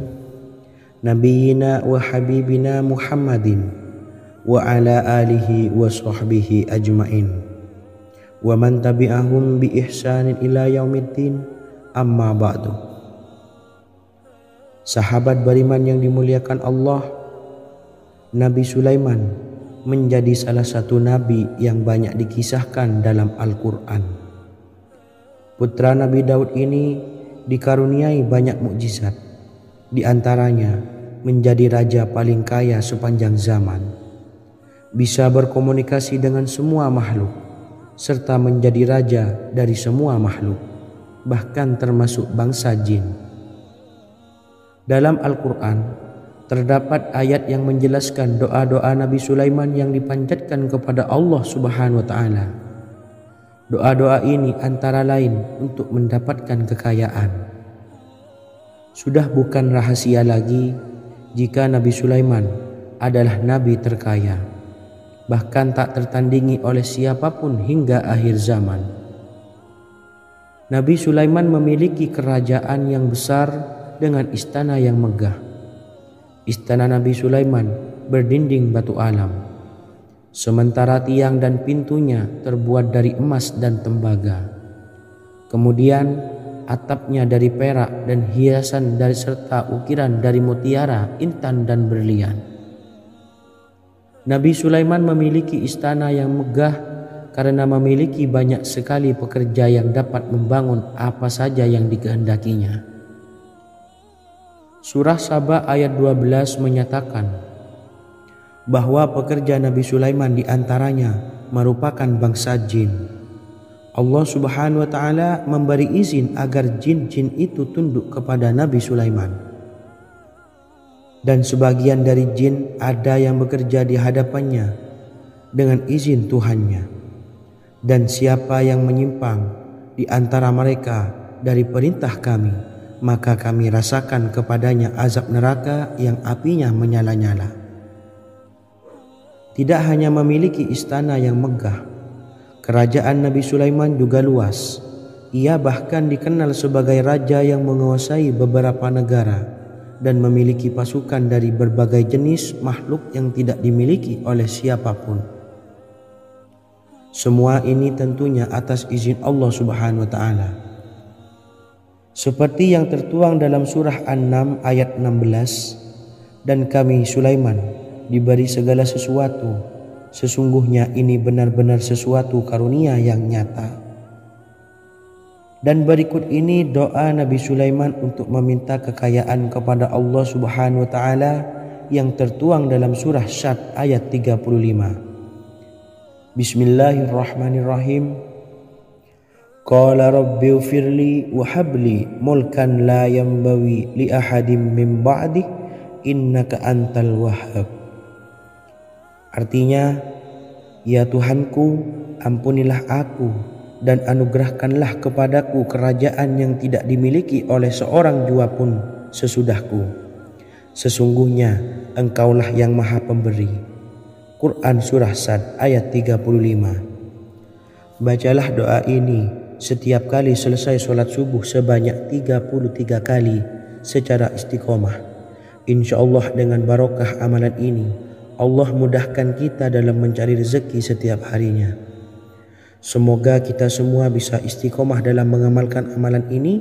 nabiyyina wa habibina Muhammadin wa ala alihi wa sahbihi ajmain, wa man tabi'ahum bi ihsanin ila yaumiddin, amma ba'du. Sahabat beriman yang dimuliakan Allah, Nabi Sulaiman menjadi salah satu nabi yang banyak dikisahkan dalam Al-Quran. Putra Nabi Daud ini dikaruniai banyak mukjizat, di antaranya menjadi raja paling kaya sepanjang zaman, bisa berkomunikasi dengan semua makhluk, serta menjadi raja dari semua makhluk, bahkan termasuk bangsa jin. Dalam Al-Quran terdapat ayat yang menjelaskan doa-doa Nabi Sulaiman yang dipanjatkan kepada Allah Subhanahu wa taala. Doa-doa ini antara lain untuk mendapatkan kekayaan. Sudah bukan rahasia lagi jika Nabi Sulaiman adalah nabi terkaya, bahkan tak tertandingi oleh siapapun hingga akhir zaman. Nabi Sulaiman memiliki kerajaan yang besar dengan istana yang megah. Istana Nabi Sulaiman berdinding batu alam, sementara tiang dan pintunya terbuat dari emas dan tembaga. Kemudian atapnya dari perak dan hiasan dari serta ukiran dari mutiara, intan dan berlian. Nabi Sulaiman memiliki istana yang megah karena memiliki banyak sekali pekerja yang dapat membangun apa saja yang dikehendakinya. Surah Saba ayat 12 menyatakan bahwa pekerja Nabi Sulaiman diantaranya merupakan bangsa jin. Allah Subhanahu wa taala memberi izin agar jin-jin itu tunduk kepada Nabi Sulaiman. Dan sebagian dari jin ada yang bekerja di hadapannya dengan izin Tuhannya. Dan siapa yang menyimpang di antara mereka dari perintah kami, maka kami rasakan kepadanya azab neraka yang apinya menyala-nyala. Tidak hanya memiliki istana yang megah, kerajaan Nabi Sulaiman juga luas. Ia bahkan dikenal sebagai raja yang menguasai beberapa negara dan memiliki pasukan dari berbagai jenis makhluk yang tidak dimiliki oleh siapapun. Semua ini tentunya atas izin Allah Subhanahu wa Ta'ala. Seperti yang tertuang dalam surah An-Naml ayat 16, dan kami Sulaiman diberi segala sesuatu, sesungguhnya ini benar-benar sesuatu karunia yang nyata. Dan berikut ini doa Nabi Sulaiman untuk meminta kekayaan kepada Allah Subhanahu wa Ta'ala yang tertuang dalam surah Syad ayat 35. Bismillahirrahmanirrahim. Qala rabbi ufirli wa habli mulkan la yanbawi li ahadim min ba'di innaka antal wahhab. Artinya, ya Tuhanku, ampunilah aku dan anugerahkanlah kepadaku kerajaan yang tidak dimiliki oleh seorang jua pun sesudahku. Sesungguhnya Engkaulah yang Maha Pemberi. Quran Surah Sad ayat 35. Bacalah doa ini setiap kali selesai sholat subuh sebanyak 33 kali secara istiqomah. Insya Allah dengan barokah amalan ini, Allah mudahkan kita dalam mencari rezeki setiap harinya. Semoga kita semua bisa istiqomah dalam mengamalkan amalan ini,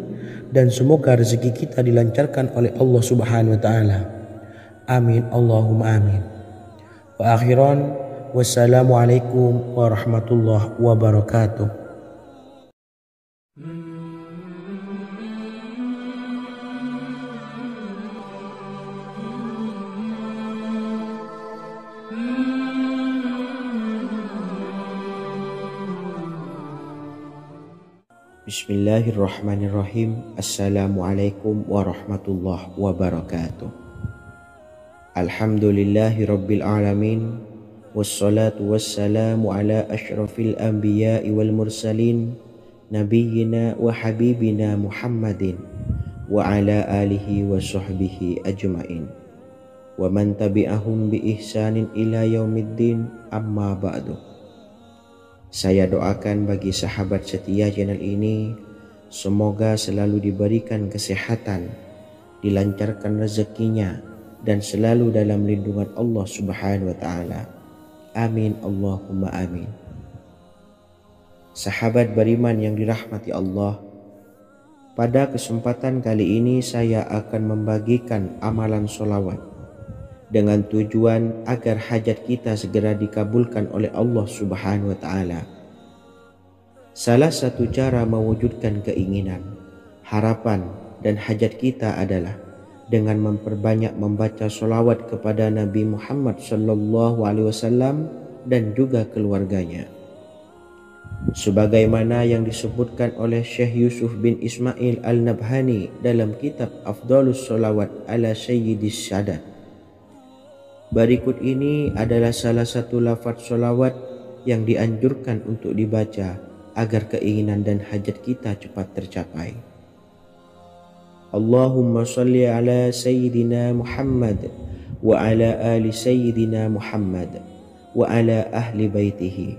dan semoga rezeki kita dilancarkan oleh Allah Subhanahu wa Ta'ala. Amin Allahumma amin. Wa akhiran, wassalamualaikum warahmatullahi wabarakatuh. Bismillahirrahmanirrahim. Assalamualaikum warahmatullahi wabarakatuh. Alhamdulillahi rabbil alamin. Wassalatu wassalamu ala ashrafil anbiya'i wal mursalin, nabiyyina wa habibina Muhammadin wa ala alihi wa sahbihi ajma'in wa man tabi'ahum bi ihsanin ila yaumiddin, amma ba'du. Saya doakan bagi sahabat setia channel ini, semoga selalu diberikan kesehatan, dilancarkan rezekinya, dan selalu dalam lindungan Allah Subhanahu wa Ta'ala. Amin Allahumma amin. Sahabat beriman yang dirahmati Allah, pada kesempatan kali ini saya akan membagikan amalan sholawat dengan tujuan agar hajat kita segera dikabulkan oleh Allah Subhanahu wa Ta'ala. Salah satu cara mewujudkan keinginan, harapan, dan hajat kita adalah dengan memperbanyak membaca sholawat kepada Nabi Muhammad SAW dan juga keluarganya. Sebagaimana yang disebutkan oleh Syekh Yusuf bin Ismail Al-Nabhani dalam kitab Afdhalus Sholawat ala Sayyidis Sadat. Berikut ini adalah salah satu lafaz sholawat yang dianjurkan untuk dibaca agar keinginan dan hajat kita cepat tercapai. Allahumma salli ala Sayyidina Muhammad wa ala ali Sayyidina Muhammad wa ala ahli baitihi.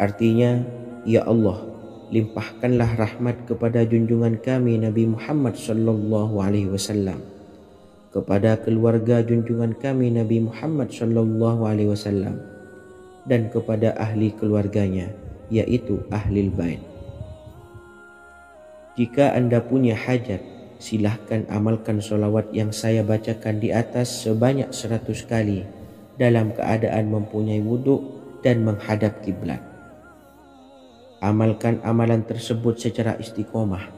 Artinya, ya Allah, limpahkanlah rahmat kepada junjungan kami Nabi Muhammad sallallahu alaihi wasallam, kepada keluarga junjungan kami Nabi Muhammad sallallahu alaihi wasallam, dan kepada ahli keluarganya, yaitu ahlil bait. Jika Anda punya hajat, silahkan amalkan sholawat yang saya bacakan di atas sebanyak 100 kali dalam keadaan mempunyai wudhu dan menghadap kiblat. Amalkan amalan tersebut secara istiqomah.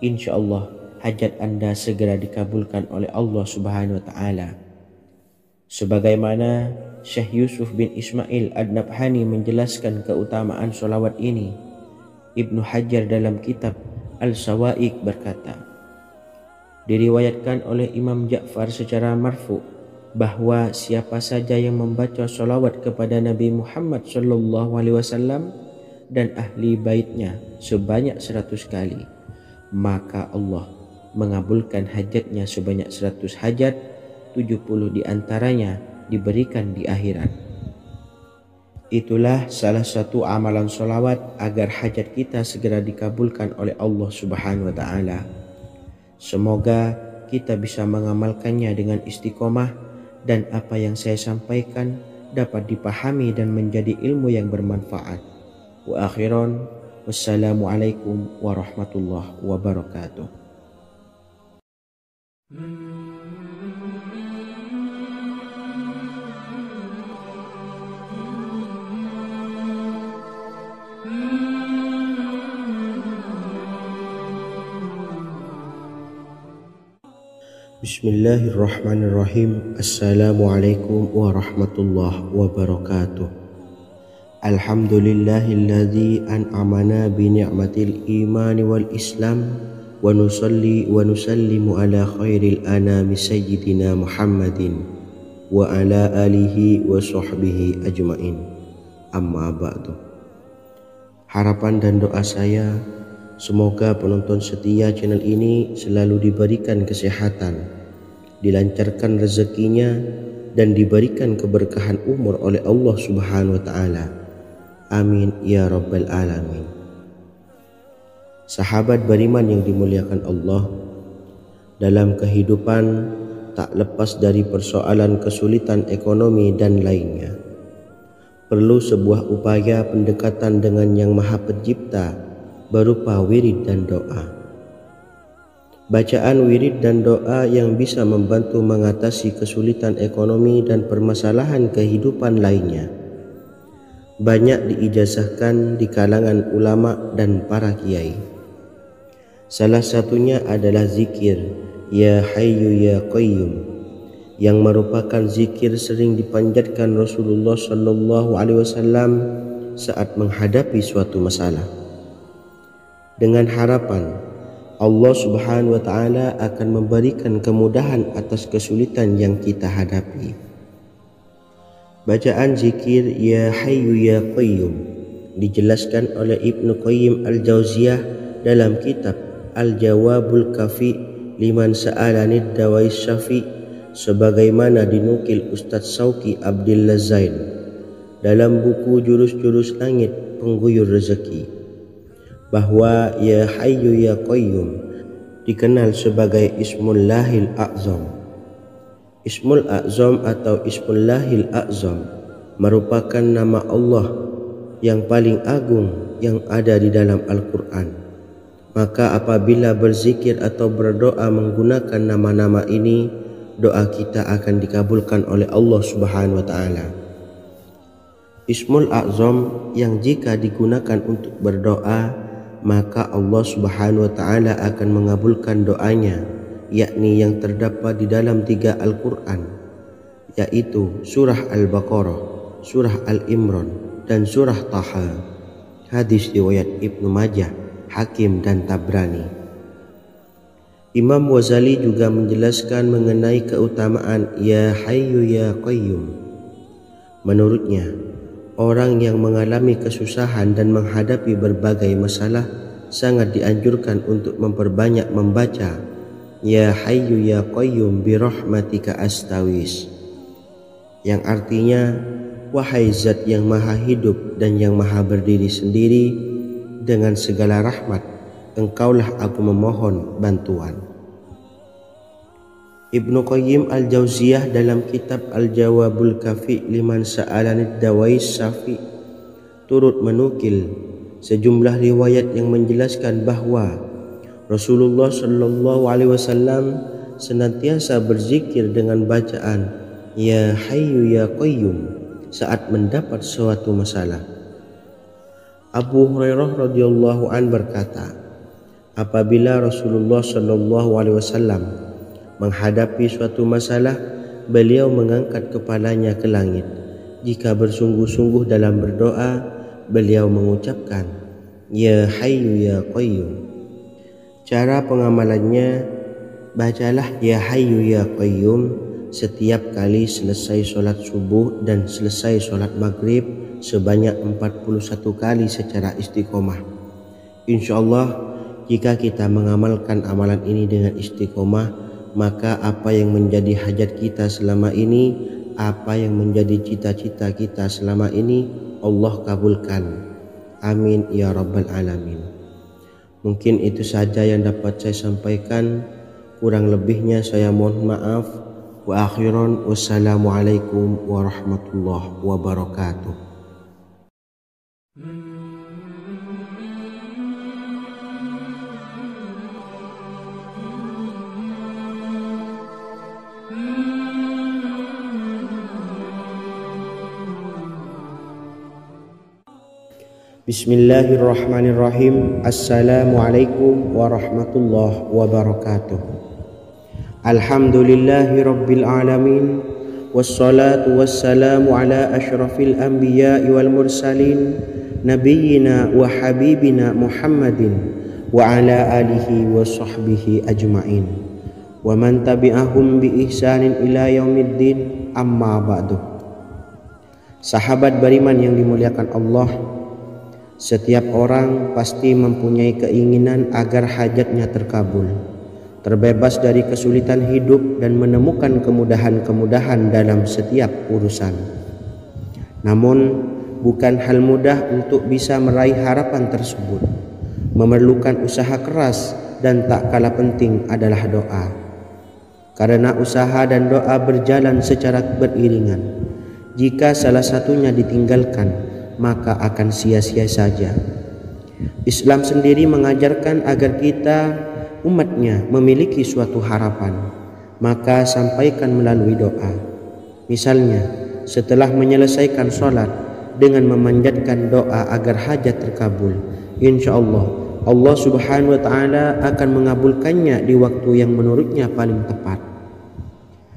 Insya Allah hajat Anda segera dikabulkan oleh Allah Subhanahu wa Ta'ala. Sebagaimana Syekh Yusuf bin Ismail Ad-Nabhani menjelaskan keutamaan sholawat ini, Ibnu Hajar dalam kitab Al-Sawa'iq berkata, diriwayatkan oleh Imam Ja'far secara marfu bahwa siapa saja yang membaca sholawat kepada Nabi Muhammad SAW dan ahli baitnya sebanyak 100 kali, maka Allah mengabulkan hajatnya sebanyak 100 hajat, 70 diantaranya diberikan di akhirat. Itulah salah satu amalan sholawat agar hajat kita segera dikabulkan oleh Allah Subhanahu wa Ta'ala. Semoga kita bisa mengamalkannya dengan istiqomah dan apa yang saya sampaikan dapat dipahami dan menjadi ilmu yang bermanfaat. Wa akhiran, wassalamualaikum warahmatullahi wabarakatuh. Bismillahirrahmanirrahim. Assalamualaikum warahmatullahi wabarakatuh. Alhamdulillahilladzi an'amana bi ni'matil imani wal islam wa nusalli wa nusallimu ala khairil anami sayyidina Muhammadin wa ala alihi wa sahbihi ajmain. Amma ba'du. Harapan dan doa saya, semoga penonton setia channel ini selalu diberikan kesehatan, dilancarkan rezekinya, dan diberikan keberkahan umur oleh Allah Subhanahu wa Ta'ala. Amin ya rabbal alamin. Sahabat beriman yang dimuliakan Allah, dalam kehidupan tak lepas dari persoalan kesulitan ekonomi dan lainnya. Perlu sebuah upaya pendekatan dengan Yang Maha Pencipta berupa wirid dan doa. Bacaan wirid dan doa yang bisa membantu mengatasi kesulitan ekonomi dan permasalahan kehidupan lainnya banyak diijazahkan di kalangan ulama dan para kiai. Salah satunya adalah zikir Ya Hayyu Ya Qayyum, yang merupakan zikir sering dipanjatkan Rasulullah SAW saat menghadapi suatu masalah, dengan harapan Allah Subhanahu wa Ta'ala akan memberikan kemudahan atas kesulitan yang kita hadapi. Bacaan zikir Ya Hayyu Ya Qayyum dijelaskan oleh Ibnu Qayyim Al-Jauziyah dalam kitab Al-Jawabul Kafi liman sa'alanid dawais syafi, sebagaimana dinukil Ustadz Sauki Abdillah Zain dalam buku Jurus-Jurus Langit Pengguyur Rezeki, bahwa Ya Hayyu Ya Qayyum dikenal sebagai Ismullahil A'zam. Ismul A'zam atau Ismullahil A'zam merupakan nama Allah yang paling agung yang ada di dalam Al-Quran. Maka apabila berzikir atau berdoa menggunakan nama-nama ini, doa kita akan dikabulkan oleh Allah Subhanahu wa Ta'ala. Ismul A'zam yang jika digunakan untuk berdoa, maka Allah Subhanahu wa Ta'ala akan mengabulkan doanya, yakni yang terdapat di dalam 3 Al-Quran, yaitu surah Al-Baqarah, surah Al-Imran, dan surah Taha. Hadis riwayat Ibnu Majah, Hakim, dan Tabrani. Imam Ghazali juga menjelaskan mengenai keutamaan Ya Hayyu Ya Qayyum. Menurutnya, orang yang mengalami kesusahan dan menghadapi berbagai masalah sangat dianjurkan untuk memperbanyak membaca Ya Hayyu Ya Qayyum bi rahmatika astawis, yang artinya wahai zat yang maha hidup dan yang maha berdiri sendiri, dengan segala rahmat engkaulah aku memohon bantuan. Ibnu Qayyim Al-Jauziyah dalam kitab Al-Jawabul Kafi liman sa'alanid dawais syafi turut menukil sejumlah riwayat yang menjelaskan bahwa Rasulullah SAW senantiasa berzikir dengan bacaan Ya Hayyu Ya Qayyum saat mendapat suatu masalah. Abu Hurairah radhiyallahu an berkata, apabila Rasulullah SAW menghadapi suatu masalah, beliau mengangkat kepalanya ke langit. Jika bersungguh-sungguh dalam berdoa, beliau mengucapkan Ya Hayyu Ya Qayyum. Cara pengamalannya, bacalah Ya Hayyu Ya Qayyum setiap kali selesai sholat subuh dan selesai sholat maghrib sebanyak 41 kali secara istiqomah. Insyaallah jika kita mengamalkan amalan ini dengan istiqomah, maka apa yang menjadi hajat kita selama ini, apa yang menjadi cita-cita kita selama ini, Allah kabulkan. Amin ya rabbal alamin. Mungkin itu saja yang dapat saya sampaikan. Kurang lebihnya saya mohon maaf. Wa akhiran, wassalamualaikum warahmatullahi wabarakatuh. Bismillahirrahmanirrahim. Assalamualaikum warahmatullahi wabarakatuh. Alhamdulillahi rabbil alamin. Wassalatu wassalamu ala ashrafil anbiya'i wal mursalin, nabiyyina wa habibina Muhammadin wa ala alihi wa sahbihi ajma'in, wa man tabi'ahum bi ihsanin ila yaumiddin, amma ba'du. Sahabat beriman yang dimuliakan Allah, setiap orang pasti mempunyai keinginan agar hajatnya terkabul, terbebas dari kesulitan hidup dan menemukan kemudahan-kemudahan dalam setiap urusan. Namun, bukan hal mudah untuk bisa meraih harapan tersebut. Memerlukan usaha keras dan tak kalah penting adalah doa. Karena usaha dan doa berjalan secara beriringan. Jika salah satunya ditinggalkan, maka akan sia-sia saja. Islam sendiri mengajarkan agar kita umatnya memiliki suatu harapan, maka sampaikan melalui doa. Misalnya, setelah menyelesaikan sholat dengan memanjatkan doa agar hajat terkabul, insya Allah Allah subhanahu wa ta'ala akan mengabulkannya di waktu yang menurutnya paling tepat.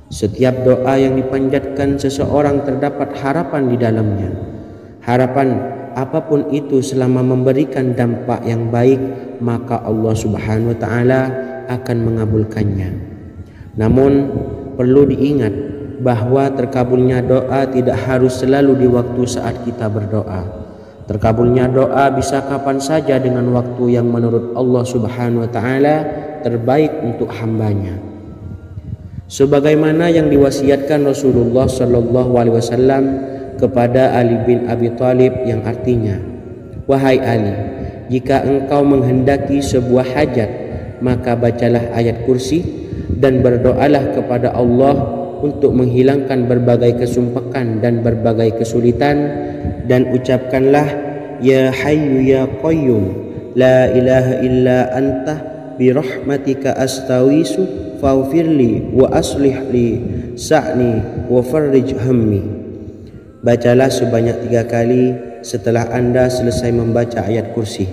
Setiap doa yang dipanjatkan seseorang terdapat harapan di dalamnya. Harapan apapun itu selama memberikan dampak yang baik, maka Allah subhanahu wa ta'ala akan mengabulkannya. Namun perlu diingat bahwa terkabulnya doa tidak harus selalu di waktu saat kita berdoa. Terkabulnya doa bisa kapan saja dengan waktu yang menurut Allah subhanahu wa ta'ala terbaik untuk hambanya. Sebagaimana yang diwasiatkan Rasulullah sallallahu alaihi wasallam kepada Ali bin Abi Thalib, yang artinya, wahai Ali, jika engkau menghendaki sebuah hajat, maka bacalah ayat kursi dan berdoalah kepada Allah untuk menghilangkan berbagai kesumpakan dan berbagai kesulitan, dan ucapkanlah, ya hayyu ya qayyum la ilaha illa anta birahmatika astawisu faghfirli wa aslih li sa'ni wa farrij hammi. Bacalah sebanyak 3 kali setelah Anda selesai membaca ayat kursi.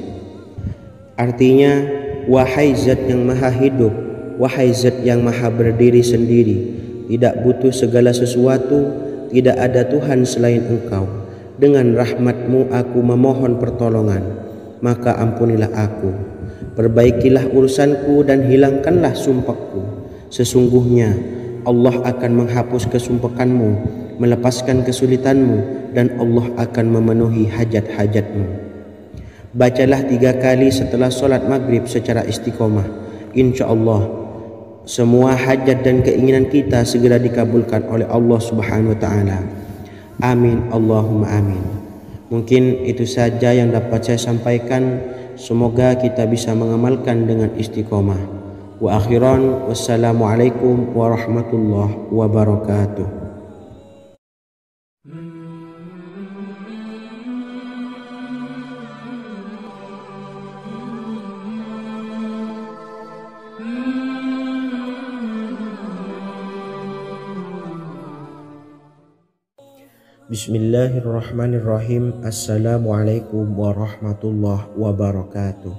Artinya, wahai zat yang maha hidup, wahai zat yang maha berdiri sendiri, tidak butuh segala sesuatu, tidak ada Tuhan selain Engkau. Dengan rahmat-Mu aku memohon pertolongan, maka ampunilah aku. Perbaikilah urusanku dan hilangkanlah sumpahku. Sesungguhnya Allah akan menghapus kesumpahanmu, melepaskan kesulitanmu, dan Allah akan memenuhi hajat-hajatmu. Bacalah 3 kali setelah sholat maghrib secara istiqomah. Insya Allah semua hajat dan keinginan kita segera dikabulkan oleh Allah subhanahu wa ta'ala. Amin Allahumma amin. Mungkin itu saja yang dapat saya sampaikan. Semoga kita bisa mengamalkan dengan istiqomah. Wa akhiran, wassalamualaikum warahmatullahi wabarakatuh. Bismillahirrahmanirrahim. Assalamualaikum warahmatullahi wabarakatuh.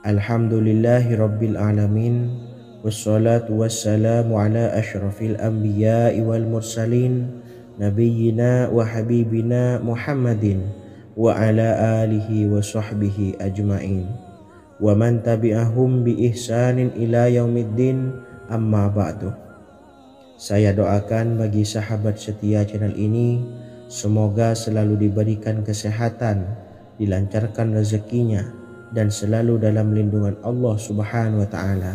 Alhamdulillahi rabbil alamin. Wassalatu wassalamu ala ashrafil anbiya'i wal mursalin, nabiyyina wa habibina Muhammadin wa ala alihi wa sahbihi ajma'in, wa man tabi'ahum bi ihsanin ila yaumiddin, amma ba'du. Saya doakan bagi sahabat setia channel ini, semoga selalu diberikan kesehatan, dilancarkan rezekinya, dan selalu dalam lindungan Allah Subhanahu wa taala.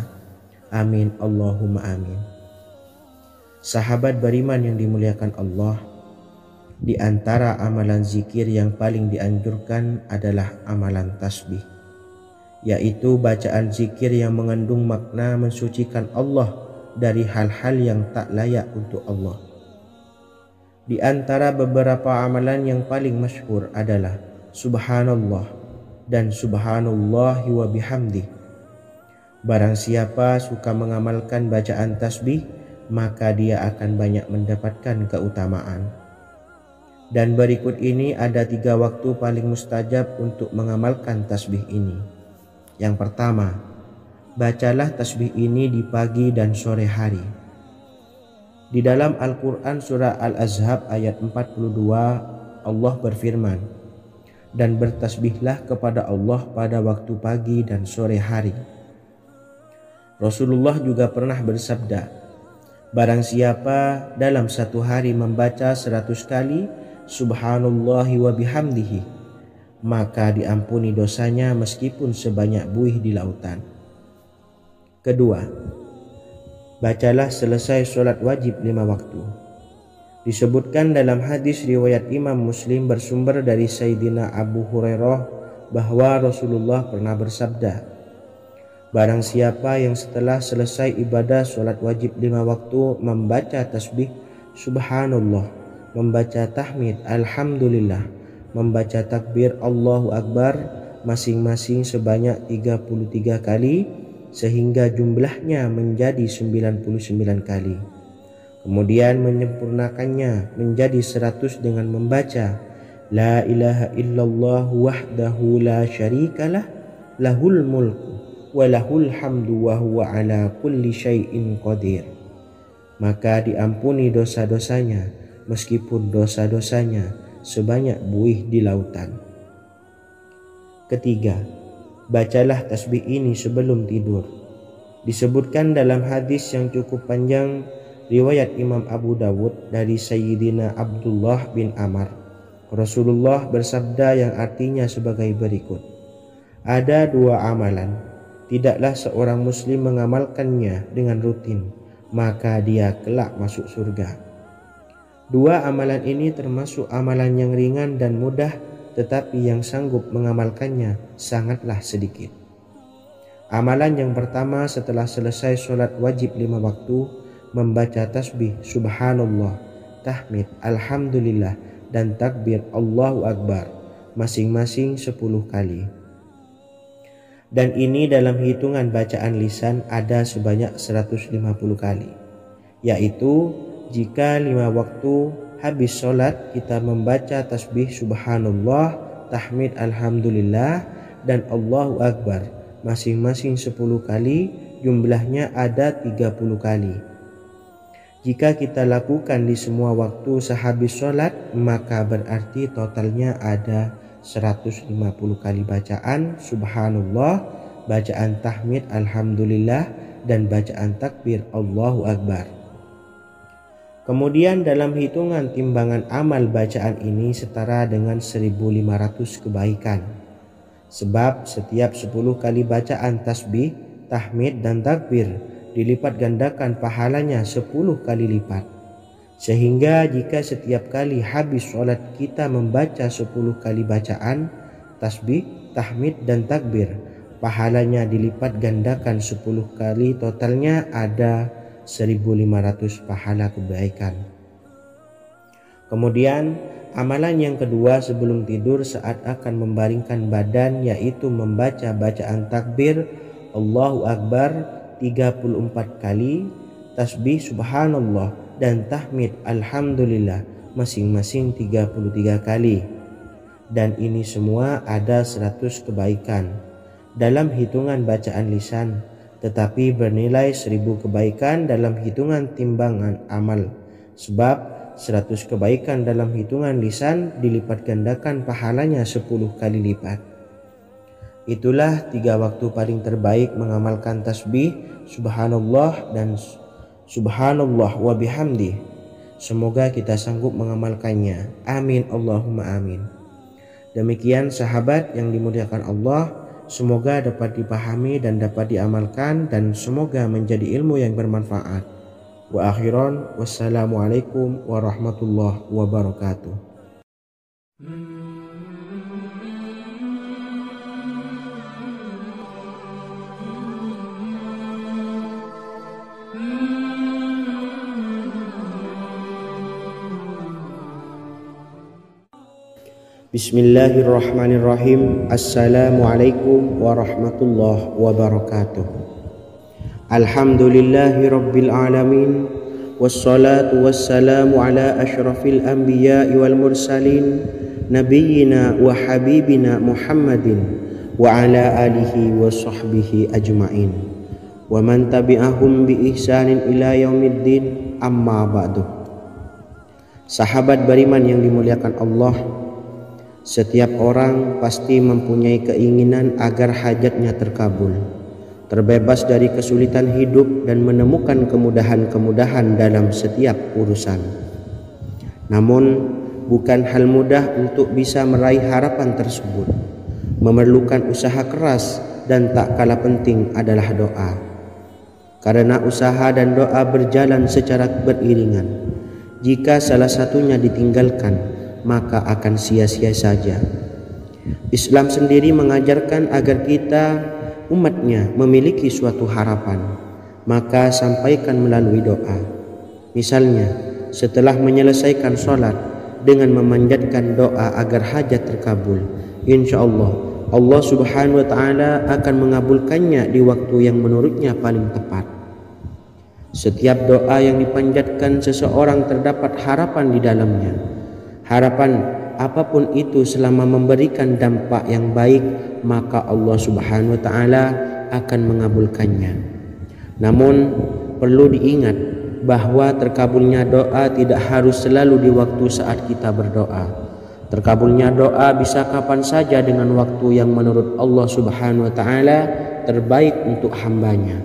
Amin Allahumma amin. Sahabat beriman yang dimuliakan Allah, di antara amalan zikir yang paling dianjurkan adalah amalan tasbih, yaitu bacaan zikir yang mengandung makna mensucikan Allah dari hal-hal yang tak layak untuk Allah. Di antara beberapa amalan yang paling masyhur adalah Subhanallah dan Subhanallahi wa bihamdih. Barang siapa suka mengamalkan bacaan tasbih, maka dia akan banyak mendapatkan keutamaan. Dan berikut ini ada 3 waktu paling mustajab untuk mengamalkan tasbih ini. Yang pertama, bacalah tasbih ini di pagi dan sore hari. Di dalam Al-Quran surah Al-Ahzab ayat 42, Allah berfirman, dan bertasbihlah kepada Allah pada waktu pagi dan sore hari. Rasulullah juga pernah bersabda, barang siapa dalam satu hari membaca 100 kali Subhanallahi wa bihamdihi, maka diampuni dosanya meskipun sebanyak buih di lautan. Kedua, bacalah selesai sholat wajib 5 waktu. Disebutkan dalam hadis riwayat Imam Muslim bersumber dari Sayyidina Abu Hurairah bahwa Rasulullah pernah bersabda, barang siapa yang setelah selesai ibadah sholat wajib 5 waktu membaca tasbih Subhanallah, membaca tahmid Alhamdulillah, membaca takbir Allahu Akbar masing-masing sebanyak 33 kali, sehingga jumlahnya menjadi 99 kali. Kemudian menyempurnakannya menjadi 100 dengan membaca La ilaha illallah wahdahu la syarikalah lahul mulku wa lahul hamdu wa huwa ala kulli syai'in qadir. Maka diampuni dosa-dosanya meskipun dosa-dosanya sebanyak buih di lautan. Ketiga, bacalah tasbih ini sebelum tidur. Disebutkan dalam hadis yang cukup panjang riwayat Imam Abu Dawud dari Sayyidina Abdullah bin Amr, Rasulullah bersabda yang artinya sebagai berikut, ada 2 amalan, tidaklah seorang muslim mengamalkannya dengan rutin, maka dia kelak masuk surga. 2 amalan ini termasuk amalan yang ringan dan mudah, tetapi yang sanggup mengamalkannya sangatlah sedikit. Amalan yang pertama setelah selesai sholat wajib 5 waktu, membaca tasbih Subhanallah, tahmid Alhamdulillah, dan takbir Allahu Akbar masing-masing 10 kali. Dan ini dalam hitungan bacaan lisan ada sebanyak 150 kali, yaitu jika 5 waktu habis sholat kita membaca tasbih Subhanallah, tahmid Alhamdulillah, dan Allahu Akbar masing-masing 10 kali, jumlahnya ada 30 kali. Jika kita lakukan di semua waktu sehabis sholat, maka berarti totalnya ada 150 kali bacaan Subhanallah, bacaan tahmid Alhamdulillah, dan bacaan takbir Allahu Akbar. Kemudian dalam hitungan timbangan amal bacaan ini setara dengan 1500 kebaikan. Sebab setiap 10 kali bacaan tasbih, tahmid, dan takbir dilipat gandakan pahalanya 10 kali lipat. Sehingga jika setiap kali habis sholat kita membaca 10 kali bacaan tasbih, tahmid, dan takbir, pahalanya dilipat gandakan 10 kali, totalnya ada 1500 pahala kebaikan. Kemudian amalan yang kedua sebelum tidur saat akan membaringkan badan, yaitu membaca bacaan takbir Allahu Akbar 34 kali, tasbih Subhanallah, dan tahmid Alhamdulillah masing-masing 33 kali. Dan ini semua ada 100 kebaikan dalam hitungan bacaan lisan, tetapi bernilai 1000 kebaikan dalam hitungan timbangan amal. Sebab 100 kebaikan dalam hitungan lisan dilipat gandakan pahalanya 10 kali lipat. Itulah 3 waktu paling terbaik mengamalkan tasbih Subhanallah dan Subhanallah wa bihamdih. Semoga kita sanggup mengamalkannya. Amin Allahumma amin. Demikian sahabat yang dimuliakan Allah, semoga dapat dipahami dan dapat diamalkan, dan semoga menjadi ilmu yang bermanfaat. Wa akhiran, wassalamualaikum warahmatullahi wabarakatuh. Bismillahirrahmanirrahim. Assalamualaikum warahmatullahi wabarakatuh. Alhamdulillahi rabbil alamin, wassalatu wassalamu ala ashrafil anbiya'i wal mursalin, nabiyyina wa habibina Muhammadin wa ala alihi wa sahbihi ajma'in, wa man tabi'ahum bi ihsanin ila yaumiddin, amma ba'du. Sahabat beriman yang dimuliakan Allah, setiap orang pasti mempunyai keinginan agar hajatnya terkabul, terbebas dari kesulitan hidup dan menemukan kemudahan-kemudahan dalam setiap urusan. Namun, bukan hal mudah untuk bisa meraih harapan tersebut. Memerlukan usaha keras, dan tak kalah penting adalah doa. Karena usaha dan doa berjalan secara beriringan. Jika salah satunya ditinggalkan, maka akan sia-sia saja. Islam sendiri mengajarkan agar kita umatnya memiliki suatu harapan, maka sampaikan melalui doa. Misalnya, setelah menyelesaikan sholat dengan memanjatkan doa agar hajat terkabul, insya Allah subhanahu wa ta'ala akan mengabulkannya di waktu yang menurutnya paling tepat. Setiap doa yang dipanjatkan seseorang terdapat harapan di dalamnya. Harapan apapun itu selama memberikan dampak yang baik, maka Allah subhanahu wa ta'ala akan mengabulkannya. Namun perlu diingat bahwa terkabulnya doa tidak harus selalu di waktu saat kita berdoa. Terkabulnya doa bisa kapan saja dengan waktu yang menurut Allah subhanahu wa ta'ala terbaik untuk hambanya.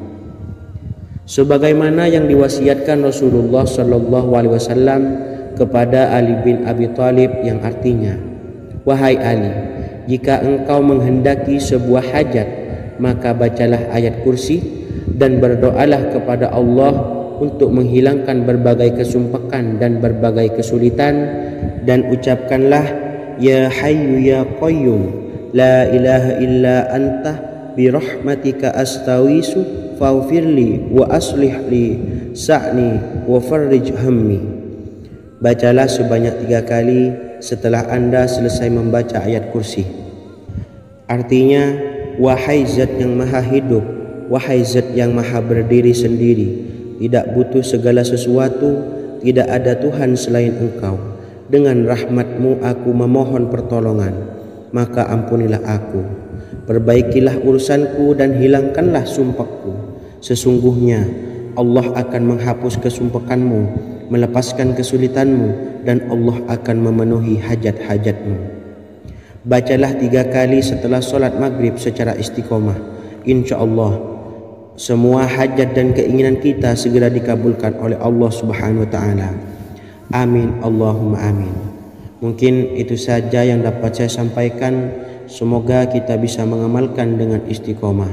Sebagaimana yang diwasiatkan Rasulullah sallallahu alaihi wasallam kepada Ali bin Abi Thalib, yang artinya, wahai Ali, jika engkau menghendaki sebuah hajat, maka bacalah ayat kursi dan berdoalah kepada Allah untuk menghilangkan berbagai kesumpakan dan berbagai kesulitan, dan ucapkanlah, ya hayyu ya qayyum la ilaha illa anta birahmatika astawisu faghfirli wa aslih li sa'ni wa farrij hammi. Bacalah sebanyak 3 kali setelah Anda selesai membaca ayat kursi. Artinya, wahai zat yang maha hidup, wahai zat yang maha berdiri sendiri, tidak butuh segala sesuatu, tidak ada Tuhan selain Engkau. Dengan rahmat-Mu aku memohon pertolongan, maka ampunilah aku. Perbaikilah urusanku dan hilangkanlah sumpahku. Sesungguhnya Allah akan menghapus kesumpakanmu, melepaskan kesulitanmu, dan Allah akan memenuhi hajat-hajatmu. Bacalah 3 kali setelah sholat maghrib secara istiqomah. Insya Allah semua hajat dan keinginan kita segera dikabulkan oleh Allah subhanahu wa ta'ala. Amin Allahumma amin. Mungkin itu saja yang dapat saya sampaikan. Semoga kita bisa mengamalkan dengan istiqomah.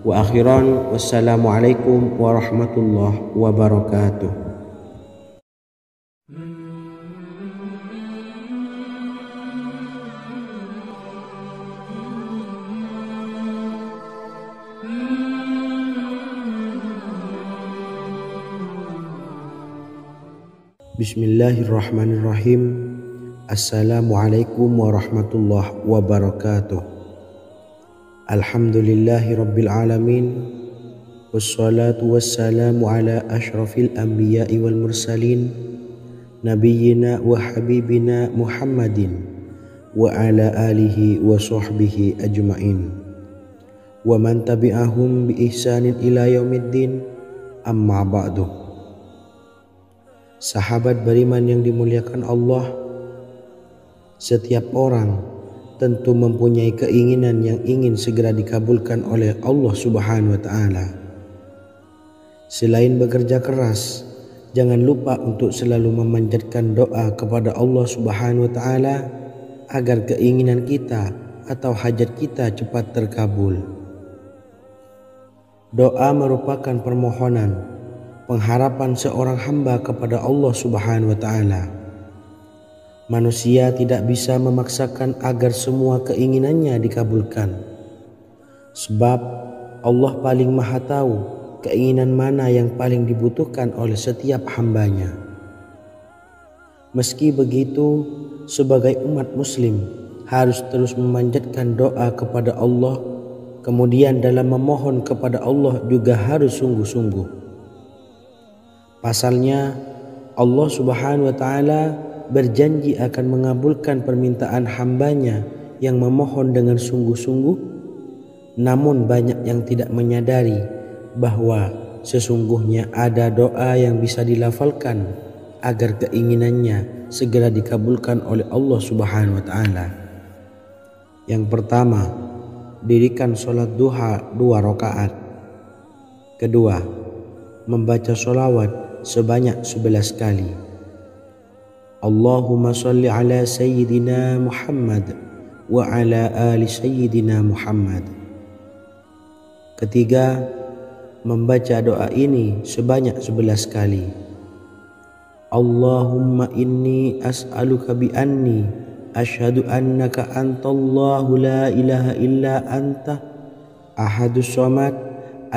Wa akhiran, wassalamualaikum warahmatullahi wabarakatuh. Bismillahirrahmanirrahim. Assalamualaikum warahmatullahi wabarakatuh. Alhamdulillahi rabbil alamin, wassalatu wassalamu ala ashrafil anbiya'i wal mursalin, nabiyyina wa habibina Muhammadin wa ala alihi wa sahbihi ajma'in, wa man tabi'ahum bi ihsanin ila yaumiddin, amma ba'du. Sahabat beriman yang dimuliakan Allah, setiap orang tentu mempunyai keinginan yang ingin segera dikabulkan oleh Allah subhanahu wa ta'ala. Selain bekerja keras, jangan lupa untuk selalu memanjatkan doa kepada Allah subhanahu wa ta'ala agar keinginan kita atau hajat kita cepat terkabul. Doa merupakan permohonan, pengharapan seorang hamba kepada Allah Subhanahu wa Ta'ala. Manusia tidak bisa memaksakan agar semua keinginannya dikabulkan, sebab Allah paling maha tahu keinginan mana yang paling dibutuhkan oleh setiap hambanya. Meski begitu, sebagai umat muslim harus terus memanjatkan doa kepada Allah. Kemudian dalam memohon kepada Allah juga harus sungguh-sungguh. Pasalnya Allah Subhanahu wa Ta'ala berjanji akan mengabulkan permintaan hambanya yang memohon dengan sungguh-sungguh. Namun banyak yang tidak menyadari bahwa sesungguhnya ada doa yang bisa dilafalkan agar keinginannya segera dikabulkan oleh Allah Subhanahu wa Ta'ala. Yang pertama, dirikan sholat duha 2 rakaat. Kedua, membaca sholawat sebanyak 11 kali. Allahumma sholli ala sayyidina Muhammad wa ala ali sayyidina Muhammad. Ketiga, membaca doa ini sebanyak 11 kali. Allahumma inni as'aluka bi anni asyhadu annaka antallahu la ilaha illa anta ahadus somad